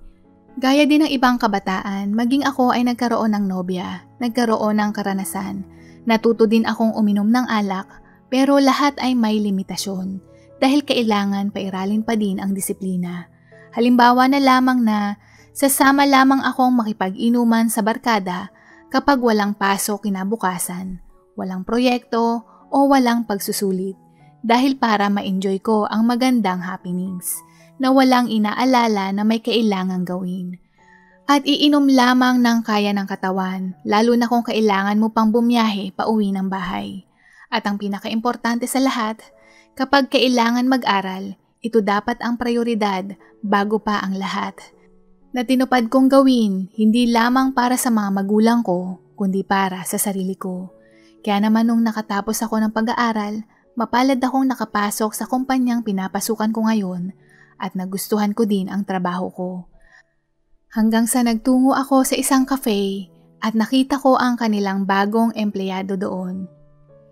Gaya din ng ibang kabataan, maging ako ay nagkaroon ng nobya, nagkaroon ng karanasan. Natuto din akong uminom ng alak, pero lahat ay may limitasyon dahil kailangan pairalin pa din ang disiplina. Halimbawa na lamang na sasama lamang akong makipag-inuman sa barkada kapag walang pasok kinabukasan, walang proyekto o walang pagsusulit. Dahil para ma-enjoy ko ang magandang happenings na walang inaalala na may kailangang gawin. At iinom lamang ng kaya ng katawan, lalo na kung kailangan mo pang bumiyahe pauwi ng bahay. At ang pinakaimportante sa lahat, kapag kailangan mag-aral, ito dapat ang prioridad bago pa ang lahat. Na tinupad kong gawin hindi lamang para sa mga magulang ko, kundi para sa sarili ko. Kaya naman nung nakatapos ako ng pag-aaral, mapalad akong nakapasok sa kumpanyang pinapasukan ko ngayon at nagustuhan ko din ang trabaho ko. Hanggang sa nagtungo ako sa isang cafe at nakita ko ang kanilang bagong empleyado doon.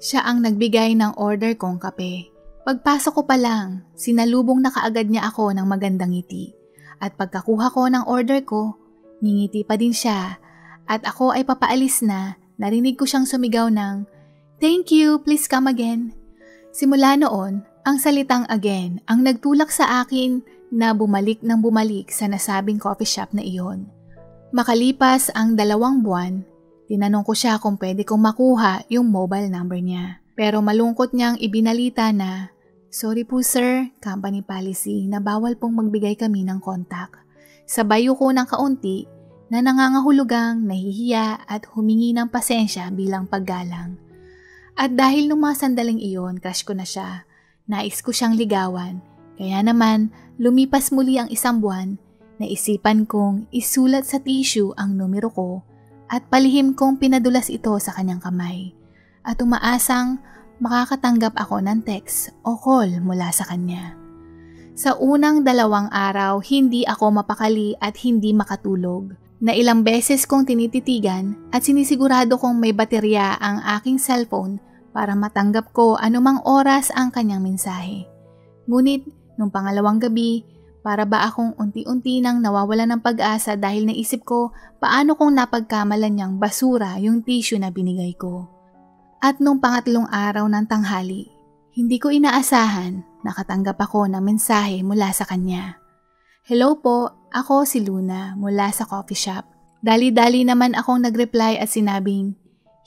Siya ang nagbigay ng order kong kape. Pagpasok ko pa lang, sinalubong na kaagad niya ako ng magandang ngiti. At pagkakuha ko ng order ko, ngingiti pa din siya. At ako ay papaalis na, narinig ko siyang sumigaw ng, "Thank you, please come again." Simula noon, ang salitang again ang nagtulak sa akin na bumalik ng bumalik sa nasabing coffee shop na iyon. Makalipas ang 2 buwan, tinanong ko siya kung pwede kong makuha yung mobile number niya. Pero malungkot niyang ibinalita na, "Sorry po sir, company policy na bawal pong magbigay kami ng kontak." Sabay ko ng kaunti na nangangahulugang nahihiya at humingi ng pasensya bilang paggalang. At dahil nung mga sandaling iyon, crush ko na siya. Nais ko siyang ligawan. Kaya naman, lumipas muli ang 1 buwan, naisipan kong isulat sa tissue ang numero ko at palihim kong pinadulas ito sa kanyang kamay. At umaasang makakatanggap ako ng text o call mula sa kanya. Sa unang 2 araw, hindi ako mapakali at hindi makatulog. Na ilang beses kong tinititigan at sinisigurado kong may baterya ang aking cellphone para matanggap ko anumang oras ang kanyang mensahe. Ngunit, nung pangalawang gabi, para ba akong unti-unti nang nawawala ng pag-asa dahil naisip ko paano kung napagkamalan niyang basura yung tissue na binigay ko. At nung pangatlong araw ng tanghali, hindi ko inaasahan, nakatanggap ako ng mensahe mula sa kanya. "Hello po, ako si Luna mula sa coffee shop." Dali-dali naman akong nag-reply at sinabing,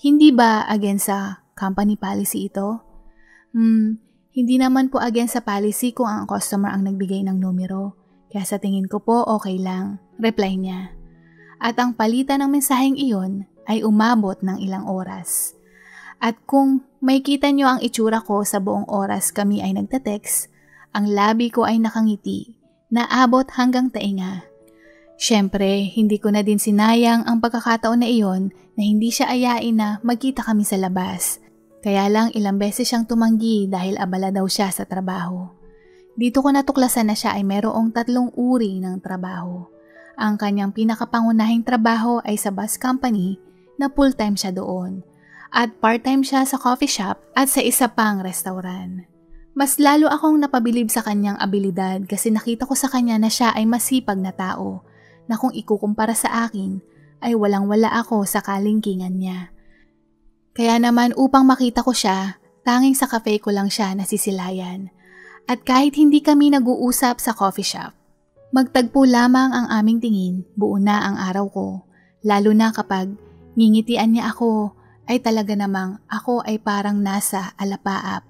"Hindi ba against sa company policy ito?" Hindi naman po against sa policy kung ang customer ang nagbigay ng numero. Kaya sa tingin ko po okay lang, reply niya. At ang palitan ng mensaheng iyon ay umabot ng ilang oras. At kung may kita nyo ang itsura ko sa buong oras kami ay nagtatext, ang labi ko ay nakangiti, naabot hanggang tainga. Siyempre, hindi ko na din sinayang ang pagkakataon na iyon na hindi siya ayain na magkita kami sa labas. Kaya lang ilang beses siyang tumanggi dahil abala daw siya sa trabaho. Dito ko natuklasan na siya ay merong 3 uri ng trabaho. Ang kanyang pinakapangunahing trabaho ay sa bus company na full-time siya doon. At part-time siya sa coffee shop at sa isa pang restaurant. Mas lalo akong napabilib sa kanyang abilidad kasi nakita ko sa kanya na siya ay masipag na tao na kung ikukumpara sa akin ay walang-wala ako sa kalingkingan niya. Kaya naman upang makita ko siya, tanging sa cafe ko lang siya nasisilayan. At kahit hindi kami nag-uusap sa coffee shop, magtagpo lamang ang aming tingin, buo na ang araw ko. Lalo na kapag ngingitian niya ako, ay talaga namang ako ay parang nasa alapaap.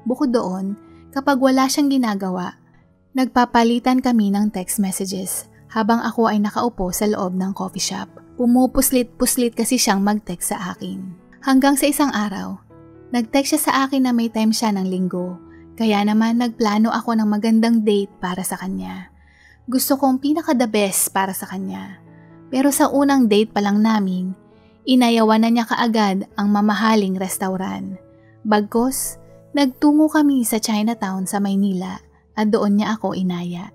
Bukod doon, kapag wala siyang ginagawa, nagpapalitan kami ng text messages habang ako ay nakaupo sa loob ng coffee shop. Pumupuslit-puslit kasi siyang mag-text sa akin. Hanggang sa isang araw, nag-text siya sa akin na may time siya ng linggo, kaya naman nagplano ako ng magandang date para sa kanya. Gusto kong pinaka-the best para sa kanya. Pero sa unang date pa lang namin, inayawan na niya kaagad ang mamahaling restaurant. Bagkos, nagtungo kami sa Chinatown sa Maynila at doon niya ako inaya.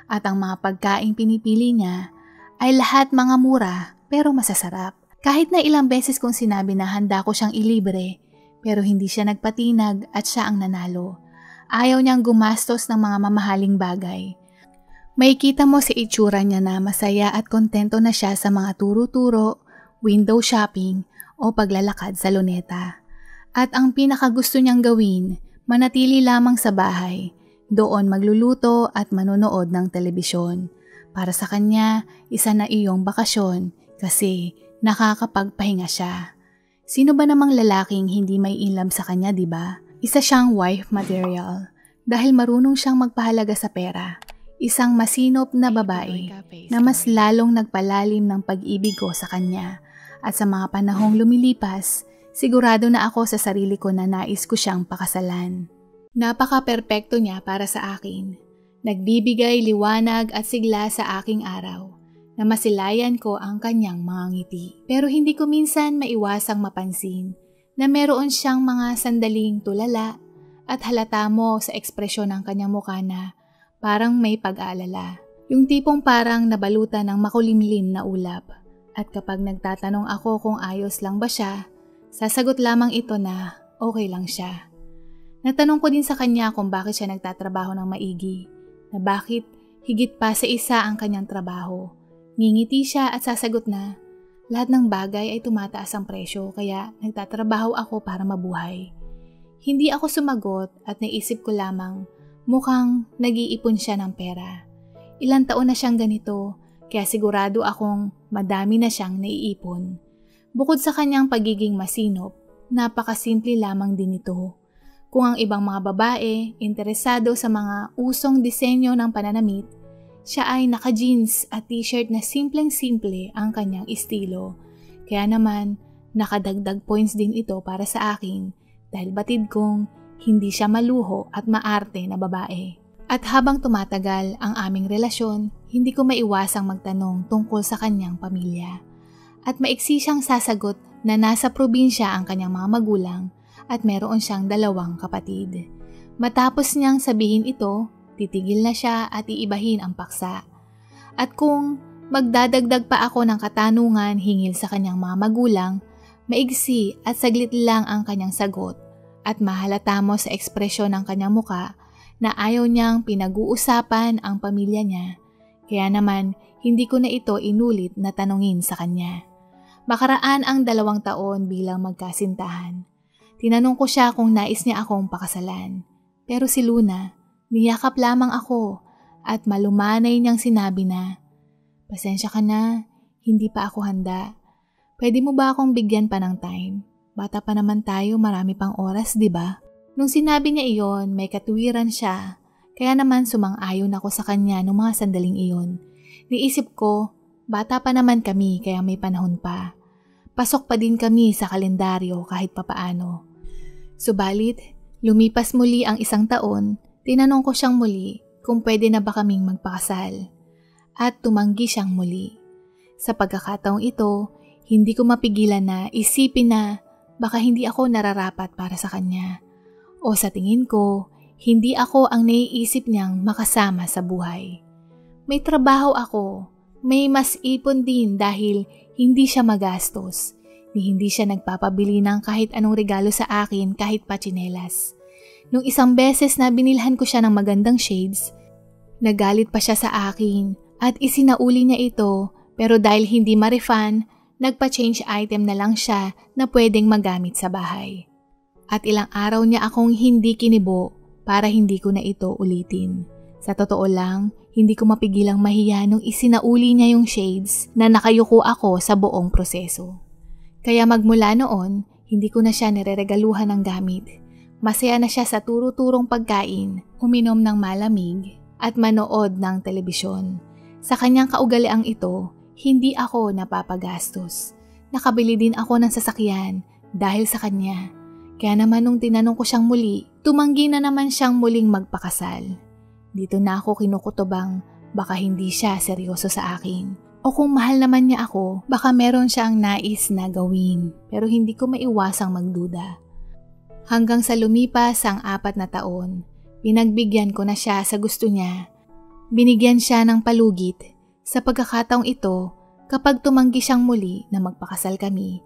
At ang mga pagkaing pinipili niya ay lahat mga mura pero masasarap. Kahit na ilang beses kong sinabi na handa ko siyang ilibre pero hindi siya nagpatinag at siya ang nanalo. Ayaw niyang gumastos ng mga mamahaling bagay. May kita mo sa itsura niya na masaya at kontento na siya sa mga turo-turo, window shopping o paglalakad sa luneta. At ang pinakagusto niyang gawin, manatili lamang sa bahay, doon magluluto at manonood ng telebisyon. Para sa kanya, isa na iyong bakasyon kasi nakakapagpahinga siya. Sino ba namang lalaking hindi may inlove sa kanya, di ba? Isa siyang wife material dahil marunong siyang magpahalaga sa pera. Isang masinop na babae na mas lalong nagpalalim ng pag-ibig ko sa kanya. At sa mga panahong lumilipas, sigurado na ako sa sarili ko na nais ko siyang pakasalan. Napaka-perpekto niya para sa akin. Nagbibigay liwanag at sigla sa aking araw na masilayan ko ang kanyang mga ngiti. Pero hindi ko minsan maiwasang mapansin na meron siyang mga sandaling tulala at halata mo sa ekspresyon ng kanyang mukha na parang may pag-aalala. Yung tipong parang nabalutan ng makulimlim na ulap. At kapag nagtatanong ako kung ayos lang ba siya, sasagot lamang ito na okay lang siya. Natanong ko din sa kanya kung bakit siya nagtatrabaho ng maigi, na bakit higit pa sa isa ang kanyang trabaho. Ngingiti siya at sasagot na, lahat ng bagay ay tumataas ang presyo kaya nagtatrabaho ako para mabuhay. Hindi ako sumagot at naisip ko lamang mukhang nag-iipon siya ng pera. Ilang taon na siyang ganito kaya sigurado akong madami na siyang naiipon. Bukod sa kanyang pagiging masinop, napakasimple lamang din ito. Kung ang ibang mga babae interesado sa mga usong disenyo ng pananamit, siya ay naka-jeans at t-shirt na simpleng-simple ang kanyang estilo. Kaya naman, nakadagdag points din ito para sa akin dahil batid kong hindi siya maluho at maarte na babae. At habang tumatagal ang aming relasyon, hindi ko maiwasang magtanong tungkol sa kanyang pamilya. At maiksi siyang sasagot na nasa probinsya ang kanyang mga magulang at meron siyang 2 kapatid. Matapos niyang sabihin ito, titigil na siya at iibahin ang paksa. At kung magdadagdag pa ako ng katanungan hingil sa kanyang mga magulang, maigsi at saglit lang ang kanyang sagot at mahalata mo sa ekspresyon ng kanyang muka na ayaw niyang pinag-uusapan ang pamilya niya. Kaya naman, hindi ko na ito inulit na tanungin sa kanya. Makaraan ang 2 taon bilang magkasintahan. Tinanong ko siya kung nais niya akong pakasalan. Pero si Luna, niyakap lamang ako at malumanay niyang sinabi na, pasensya ka na, hindi pa ako handa. Pwede mo ba akong bigyan pa ng time? Bata pa naman tayo, marami pang oras, di ba? Nung sinabi niya iyon, may katuwiran siya. Kaya naman sumang-ayon ako sa kanya nung mga sandaling iyon. Niisip ko, bata pa naman kami kaya may panahon pa. Pasok pa din kami sa kalendaryo kahit papaano. Subalit, lumipas muli ang 1 taon, tinanong ko siyang muli kung pwede na ba kaming magpakasal. At tumanggi siyang muli. Sa pagkakataong ito, hindi ko mapigilan na isipin na baka hindi ako nararapat para sa kanya. O sa tingin ko, hindi ako ang naiisip niyang makasama sa buhay. May trabaho ako, may mas ipon din dahil hindi siya magastos, ni hindi siya nagpapabili ng kahit anong regalo sa akin kahit pa tsinelas. Nung isang beses na binilhan ko siya ng magandang shades, nagalit pa siya sa akin at isinauli niya ito pero dahil hindi ma-refund, nagpa-change item na lang siya na pwedeng magamit sa bahay. At ilang araw niya akong hindi kinibo para hindi ko na ito ulitin. Sa totoo lang, hindi ko mapigilang mahiya nung isinauli niya yung shades na nakayuko ako sa buong proseso. Kaya magmula noon, hindi ko na siya nireregaluhan ng gamit. Masaya na siya sa turo-turong pagkain, uminom ng malamig at manood ng telebisyon. Sa kanyang kaugaliang ito, hindi ako napapagastos. Nakabili din ako ng sasakyan dahil sa kanya. Kaya naman nung tinanong ko siyang muli, tumanggi na naman siyang muling magpakasal. Dito na ako kinukutubang baka hindi siya seryoso sa akin. O kung mahal naman niya ako, baka meron siyang nais na gawin pero hindi ko maiwasang magduda. Hanggang sa lumipas ang 4 na taon, pinagbigyan ko na siya sa gusto niya. Binigyan siya ng palugit. Sa pagkakataong ito, kapag tumanggi siyang muli na magpakasal kami,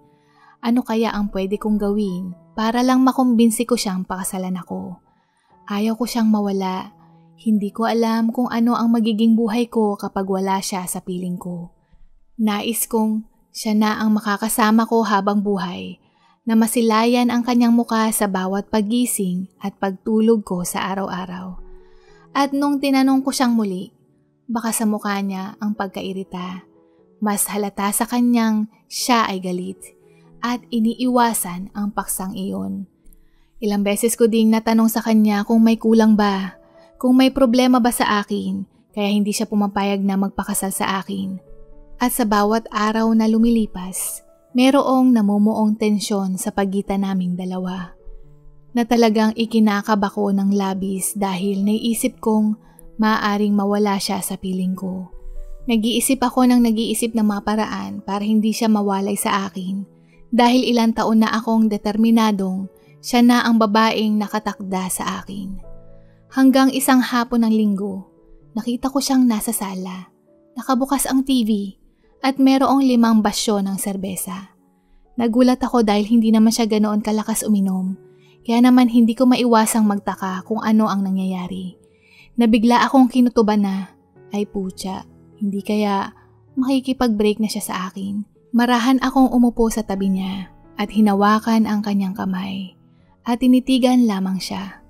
ano kaya ang pwede kong gawin para lang makumbinsi ko siyang pakasalan ako? Ayaw ko siyang mawala. Hindi ko alam kung ano ang magiging buhay ko kapag wala siya sa piling ko. Nais kong siya na ang makakasama ko habang buhay, na masilayan ang kanyang muka sa bawat pagising at pagtulog ko sa araw-araw. At nung tinanong ko siyang muli, baka sa mukha niya ang pagkairita. Mas halata sa kanyang siya ay galit at iniiwasan ang paksang iyon. Ilang beses ko ding natanong sa kanya kung may kulang ba, kung may problema ba sa akin, kaya hindi siya pumapayag na magpakasal sa akin. At sa bawat araw na lumilipas, merong namumuong tensyon sa pagitan naming dalawa. Na talagang ikinakaba ko ng labis dahil naisip kong maaaring mawala siya sa piling ko. Nag-iisip ako ng nag-iisip ng mga paraan para hindi siya mawalay sa akin dahil ilang taon na akong determinadong siya na ang babaeng nakatakda sa akin. Hanggang isang hapon ng linggo, nakita ko siyang nasa sala. Nakabukas ang TV at merong 5 basyo ng serbesa. Nagulat ako dahil hindi naman siya ganoon kalakas uminom, kaya naman hindi ko maiwasang magtaka kung ano ang nangyayari. Nabigla akong kinutuban na, ay putya, hindi kaya makikipag-break na siya sa akin. Marahan akong umupo sa tabi niya at hinawakan ang kanyang kamay at tinitigan lamang siya.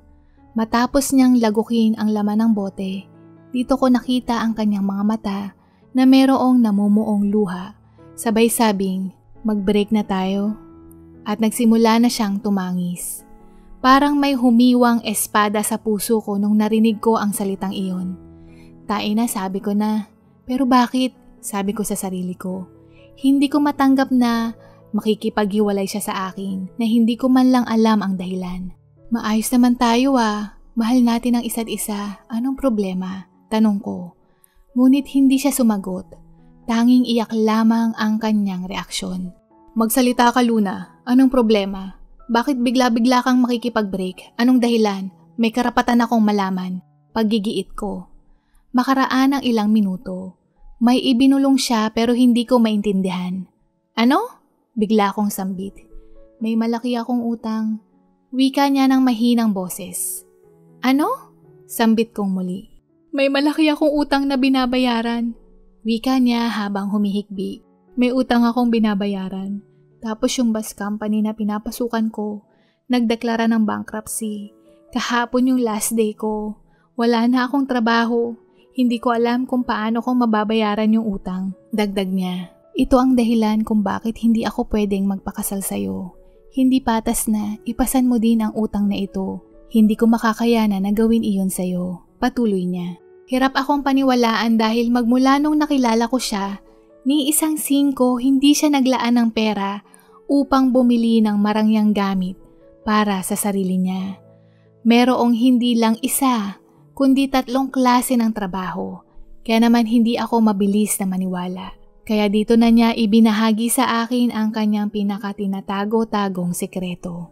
Matapos niyang lagukin ang laman ng bote, dito ko nakita ang kanyang mga mata na merong namumuong luha. Sabay sabing, mag-break na tayo. At nagsimula na siyang tumangis. Parang may humiwang espada sa puso ko nung narinig ko ang salitang iyon. Taina, sabi ko na. Pero bakit? Sabi ko sa sarili ko. Hindi ko matanggap na makikipaghiwalay siya sa akin na hindi ko man lang alam ang dahilan. Maayos naman tayo ah. Mahal natin ang isa't isa. Anong problema? Tanong ko. Ngunit hindi siya sumagot. Tanging iyak lamang ang kanyang reaksyon. Magsalita ka, Luna. Anong problema? Bakit bigla-bigla kang makikipag-break? Anong dahilan? May karapatan akong malaman. Paggigiit ko. Makaraan ng ilang minuto. May ibinulong siya pero hindi ko maintindihan. Ano? Bigla akong sambit. May malaki akong utang. Wika niya ng mahinang boses. Ano? Sambit kong muli. May malaki akong utang na binabayaran. Wika niya habang humihikbi. May utang akong binabayaran. Tapos yung bus company na pinapasukan ko, nagdeklara ng bankruptcy. Kahapon yung last day ko. Wala na akong trabaho. Hindi ko alam kung paano kong mababayaran yung utang. Dagdag niya. Ito ang dahilan kung bakit hindi ako pwedeng magpakasal sa'yo. Hindi patas na ipasan mo din ang utang na ito. Hindi ko makakayanan na gawin iyon sa'yo. Patuloy niya. Hirap akong paniwalaan dahil magmula nung nakilala ko siya, ni isang singko hindi siya naglaan ng pera upang bumili ng marangyang gamit para sa sarili niya. Merong hindi lang isa, kundi 3 klase ng trabaho. Kaya naman hindi ako mabilis na maniwala. Kaya dito na niya ibinahagi sa akin ang kanyang pinakatinatago-tagong sekreto.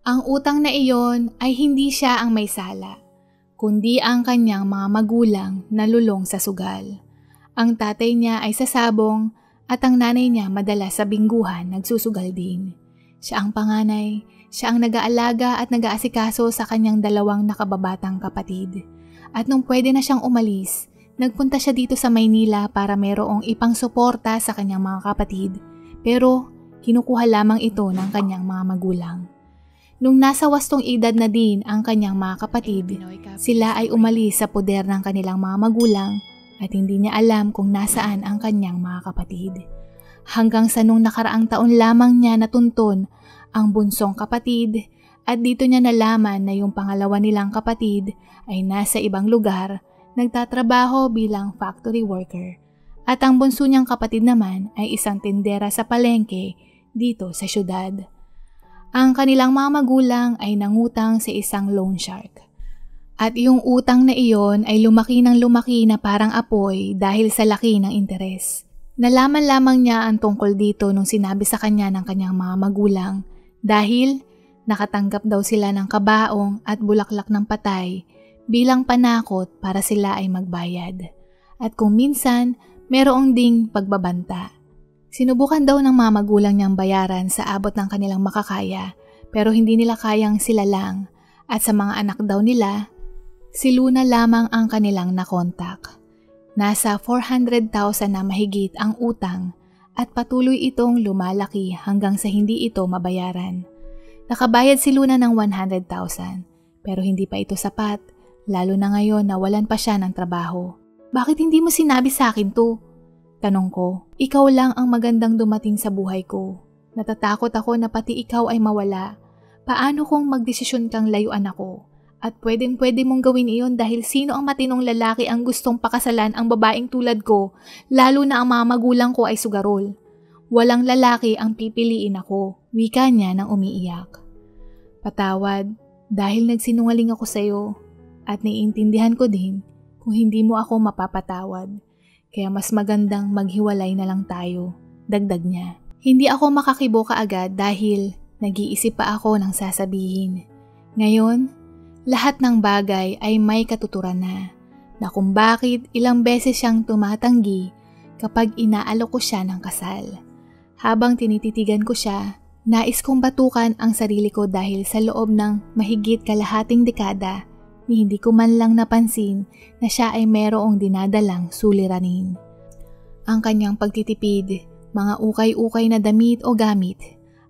Ang utang na iyon ay hindi siya ang may sala, kundi ang kanyang mga magulang na lulong sa sugal. Ang tatay niya ay sasabong at ang nanay niya madalas sa bingguhan nagsusugal din. Siya ang panganay, siya ang nag-aalaga at nag-aasikaso sa kanyang 2 nakababatang kapatid. At nung pwede na siyang umalis, nagpunta siya dito sa Maynila para merong ipang suporta sa kanyang mga kapatid, pero kinukuha lamang ito ng kanyang mga magulang. Nung nasa wastong edad na din ang kanyang mga kapatid, sila ay umalis sa poder ng kanilang mga magulang at hindi niya alam kung nasaan ang kanyang mga kapatid. Hanggang sa nung nakaraang taon lamang niya natuntun ang bunsong kapatid at dito niya nalaman na yung pangalawa nilang kapatid ay nasa ibang lugar, nagtatrabaho bilang factory worker. At ang bunso niyang kapatid naman ay isang tindera sa palengke dito sa syudad. Ang kanilang mga magulang ay nangutang sa isang loan shark. At yung utang na iyon ay lumaki ng lumaki na parang apoy dahil sa laki ng interes. Nalaman lamang niya ang tungkol dito nung sinabi sa kanya ng kanyang mga magulang dahil nakatanggap daw sila ng kabaong at bulaklak ng patay bilang panakot para sila ay magbayad. At kung minsan, merong ding pagbabanta. Sinubukan daw ng mga magulang niyang bayaran sa abot ng kanilang makakaya pero hindi nila kayang sila lang at sa mga anak daw nila, si Luna lamang ang kanilang nakontak. Nasa 400,000 na mahigit ang utang at patuloy itong lumalaki hanggang sa hindi ito mabayaran. Nakabayad si Luna ng 100,000 pero hindi pa ito sapat lalo na ngayon na walan pa siya ng trabaho. Bakit hindi mo sinabi sa akin to? Tanong ko, ikaw lang ang magandang dumating sa buhay ko. Natatakot ako na pati ikaw ay mawala. Paano kung magdesisyon kang layuan ako? At pwedeng-pwede mong gawin iyon dahil sino ang matinong lalaki ang gustong pakasalan ang babaeng tulad ko, lalo na ang mga magulang ko ay sugarol. Walang lalaki ang pipiliin ako, wika niya nang umiiyak. Patawad, dahil nagsinungaling ako sa'yo at naiintindihan ko din, kung hindi mo ako mapapatawad. Kaya mas magandang maghiwalay na lang tayo, dagdag niya. Hindi ako makakibo kaagad dahil nag-iisip pa ako ng sasabihin. Ngayon, lahat ng bagay ay may katuturan na kung bakit ilang beses siyang tumatanggi kapag inaalok ko siya ng kasal. Habang tinititigan ko siya, nais kong batukan ang sarili ko dahil sa loob ng mahigit kalahating dekada, ni hindi ko man lang napansin na siya ay merong dinadalang suliranin. Ang kanyang pagtitipid, mga ukay-ukay na damit o gamit,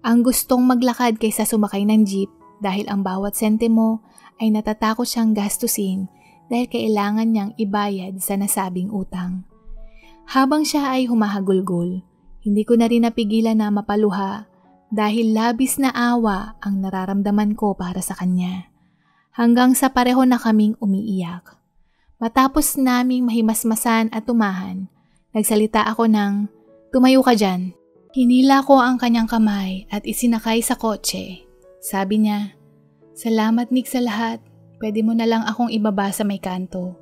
ang gustong maglakad kaysa sumakay ng jeep dahil ang bawat sentimo ay natatakot siyang gastusin dahil kailangan niyang ibayad sa nasabing utang. Habang siya ay humahagulgol, hindi ko na rin napigilan na mapaluha dahil labis na awa ang nararamdaman ko para sa kanya. Hanggang sa pareho na kaming umiiyak. Matapos naming mahimasmasan at tumahan, nagsalita ako ng, "Tumayo ka dyan." Hinila ko ang kanyang kamay at isinakay sa kotse. Sabi niya, "Salamat Nick sa lahat. Pwede mo na lang akong ibaba sa may kanto."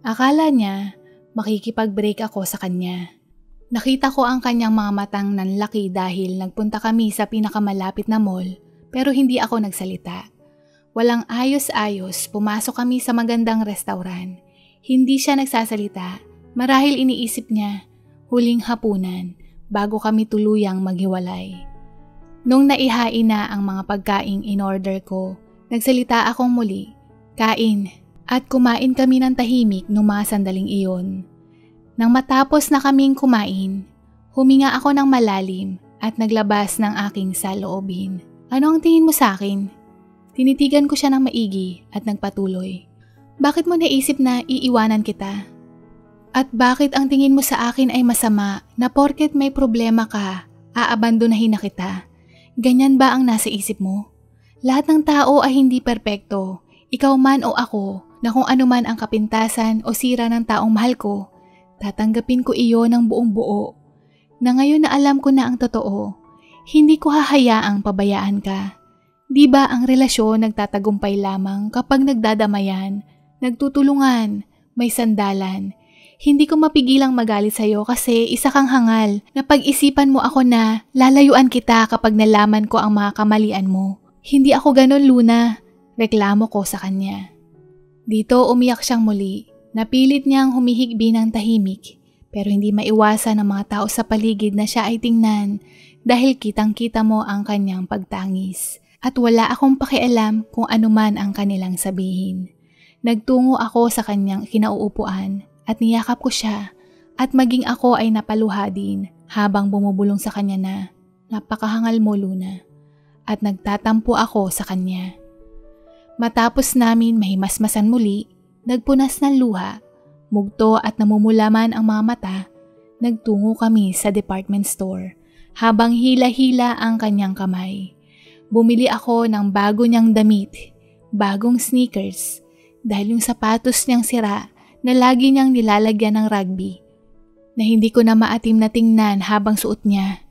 Akala niya makikipag-break ako sa kanya. Nakita ko ang kanyang mga matang nanlaki dahil nagpunta kami sa pinakamalapit na mall pero hindi ako nagsalita. Walang ayos-ayos, pumasok kami sa magandang restaurant. Hindi siya nagsasalita, marahil iniisip niya, huling hapunan bago kami tuluyang maghiwalay. Nung naihain na ang mga pagkaing in-order ko, nagsalita akong muli, "Kain." At kumain kami ng tahimik nung mga sandaling iyon. Nang matapos na kaming kumain, huminga ako ng malalim at naglabas ng aking saloobin. "Ano ang tingin mo sa akin?" Tinitigan ko siya ng maigi at nagpatuloy. "Bakit mo naisip na iiwanan kita? At bakit ang tingin mo sa akin ay masama na porket may problema ka, aabandonahin na kita? Ganyan ba ang nasa isip mo? Lahat ng tao ay hindi perpekto, ikaw man o ako, na kung ano man ang kapintasan o sira ng taong mahal ko, tatanggapin ko iyon ng buong buo. Na ngayon na alam ko na ang totoo, hindi ko hahayaang pabayaan ka. Di ba ang relasyon nagtatagumpay lamang kapag nagdadamayan, nagtutulungan, may sandalan? Hindi ko mapigilang magalit sa'yo kasi isa kang hangal na pag-isipan mo ako na lalayuan kita kapag nalaman ko ang mga kamalian mo. Hindi ako ganon, Luna." Reklamo ko sa kanya. Dito umiyak siyang muli. Napilit niyang humihigbi ng tahimik pero hindi maiwasan ng mga tao sa paligid na siya ay tingnan dahil kitang-kita mo ang kanyang pagtangis. At wala akong pakialam kung ano man ang kanilang sabihin. Nagtungo ako sa kanyang kinauupuan at niyakap ko siya at maging ako ay napaluha din habang bumubulong sa kanya na, "Napakahangal mo, Luna." At nagtatampo ako sa kanya. Matapos namin mahimasmasan muli, nagpunas ng luha, mugto at namumulaman ang mga mata, nagtungo kami sa department store habang hila-hila ang kanyang kamay. Bumili ako ng bago niyang damit, bagong sneakers, dahil yung sapatos niyang sira na lagi niyang nilalagyan ng rugby, na hindi ko na maatim na tingnan habang suot niya.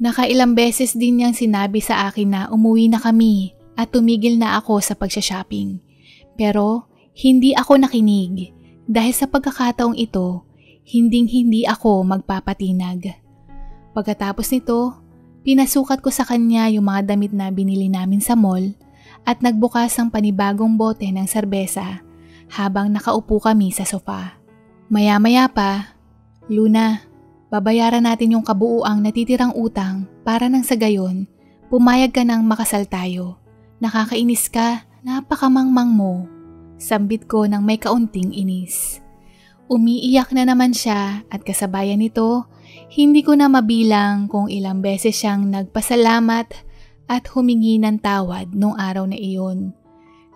Nakailang beses din niyang sinabi sa akin na umuwi na kami at tumigil na ako sa pagsha-shopping. Pero hindi ako nakinig dahil sa pagkakataong ito, hinding-hindi ako magpapatinag. Pagkatapos nito, pinasukat ko sa kanya yung mga damit na binili namin sa mall at nagbukas ng panibagong bote ng serbesa habang nakaupo kami sa sofa. Maya-maya pa, "Luna, babayaran natin yung kabuuang natitirang utang para nang sa gayon, pumayag ka nang makasal tayo. Nakakainis ka, napakamangmang mo." Sambit ko ng may kaunting inis. Umiiyak na naman siya at kasabayan nito, hindi ko na mabilang kung ilang beses siyang nagpasalamat at humingi ng tawad nung araw na iyon.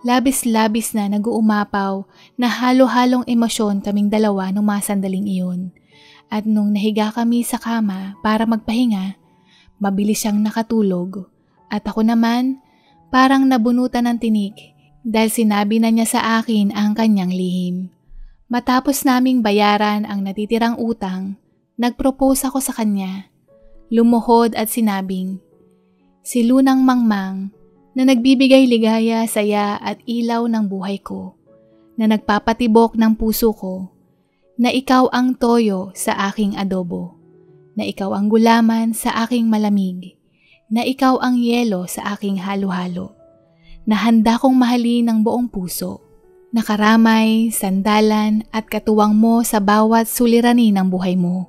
Labis-labis na nag-uumapaw na halo-halong emosyon kaming dalawa nung mga sandaling iyon. At nung nahiga kami sa kama para magpahinga, mabilis siyang nakatulog. At ako naman, parang nabunutan ng tinik dahil sinabi na niya sa akin ang kanyang lihim. Matapos naming bayaran ang natitirang utang, nag-propose ako sa kanya. Lumuhod at sinabing, "Si Lunang Mangmang na nagbibigay ligaya, saya at ilaw ng buhay ko. na nagpapatibok ng puso ko na ikaw ang toyo sa aking adobo, na ikaw ang gulaman sa aking malamig, na ikaw ang yelo sa aking halo-halo, na handa kong mahalin ng buong puso, na karamay, sandalan at katuwang mo sa bawat suliranin ng buhay mo,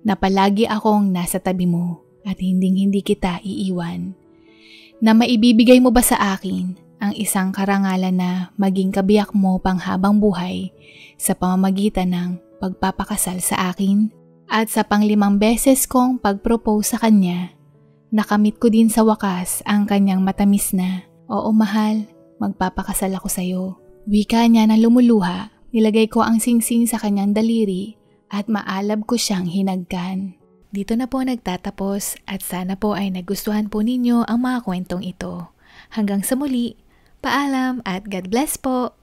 na palagi akong nasa tabi mo at hinding-hindi kita iiwan, na maibibigay mo ba sa akin ang isang karangalan na maging kabiyak mo panghabang buhay sa pamamagitan ng pagpapakasal sa akin, at sa pang-5 beses kong pag-propose sa kanya, nakamit ko din sa wakas ang kanyang matamis na, "Oo mahal, magpapakasal ako sa'yo." Wika niya na lumuluha, nilagay ko ang singsing sa kanyang daliri at maalab ko siyang hinagkan. Dito na po nagtatapos at sana po ay nagustuhan po ninyo ang mga kwentong ito. Hanggang sa muli, paalam at God bless po!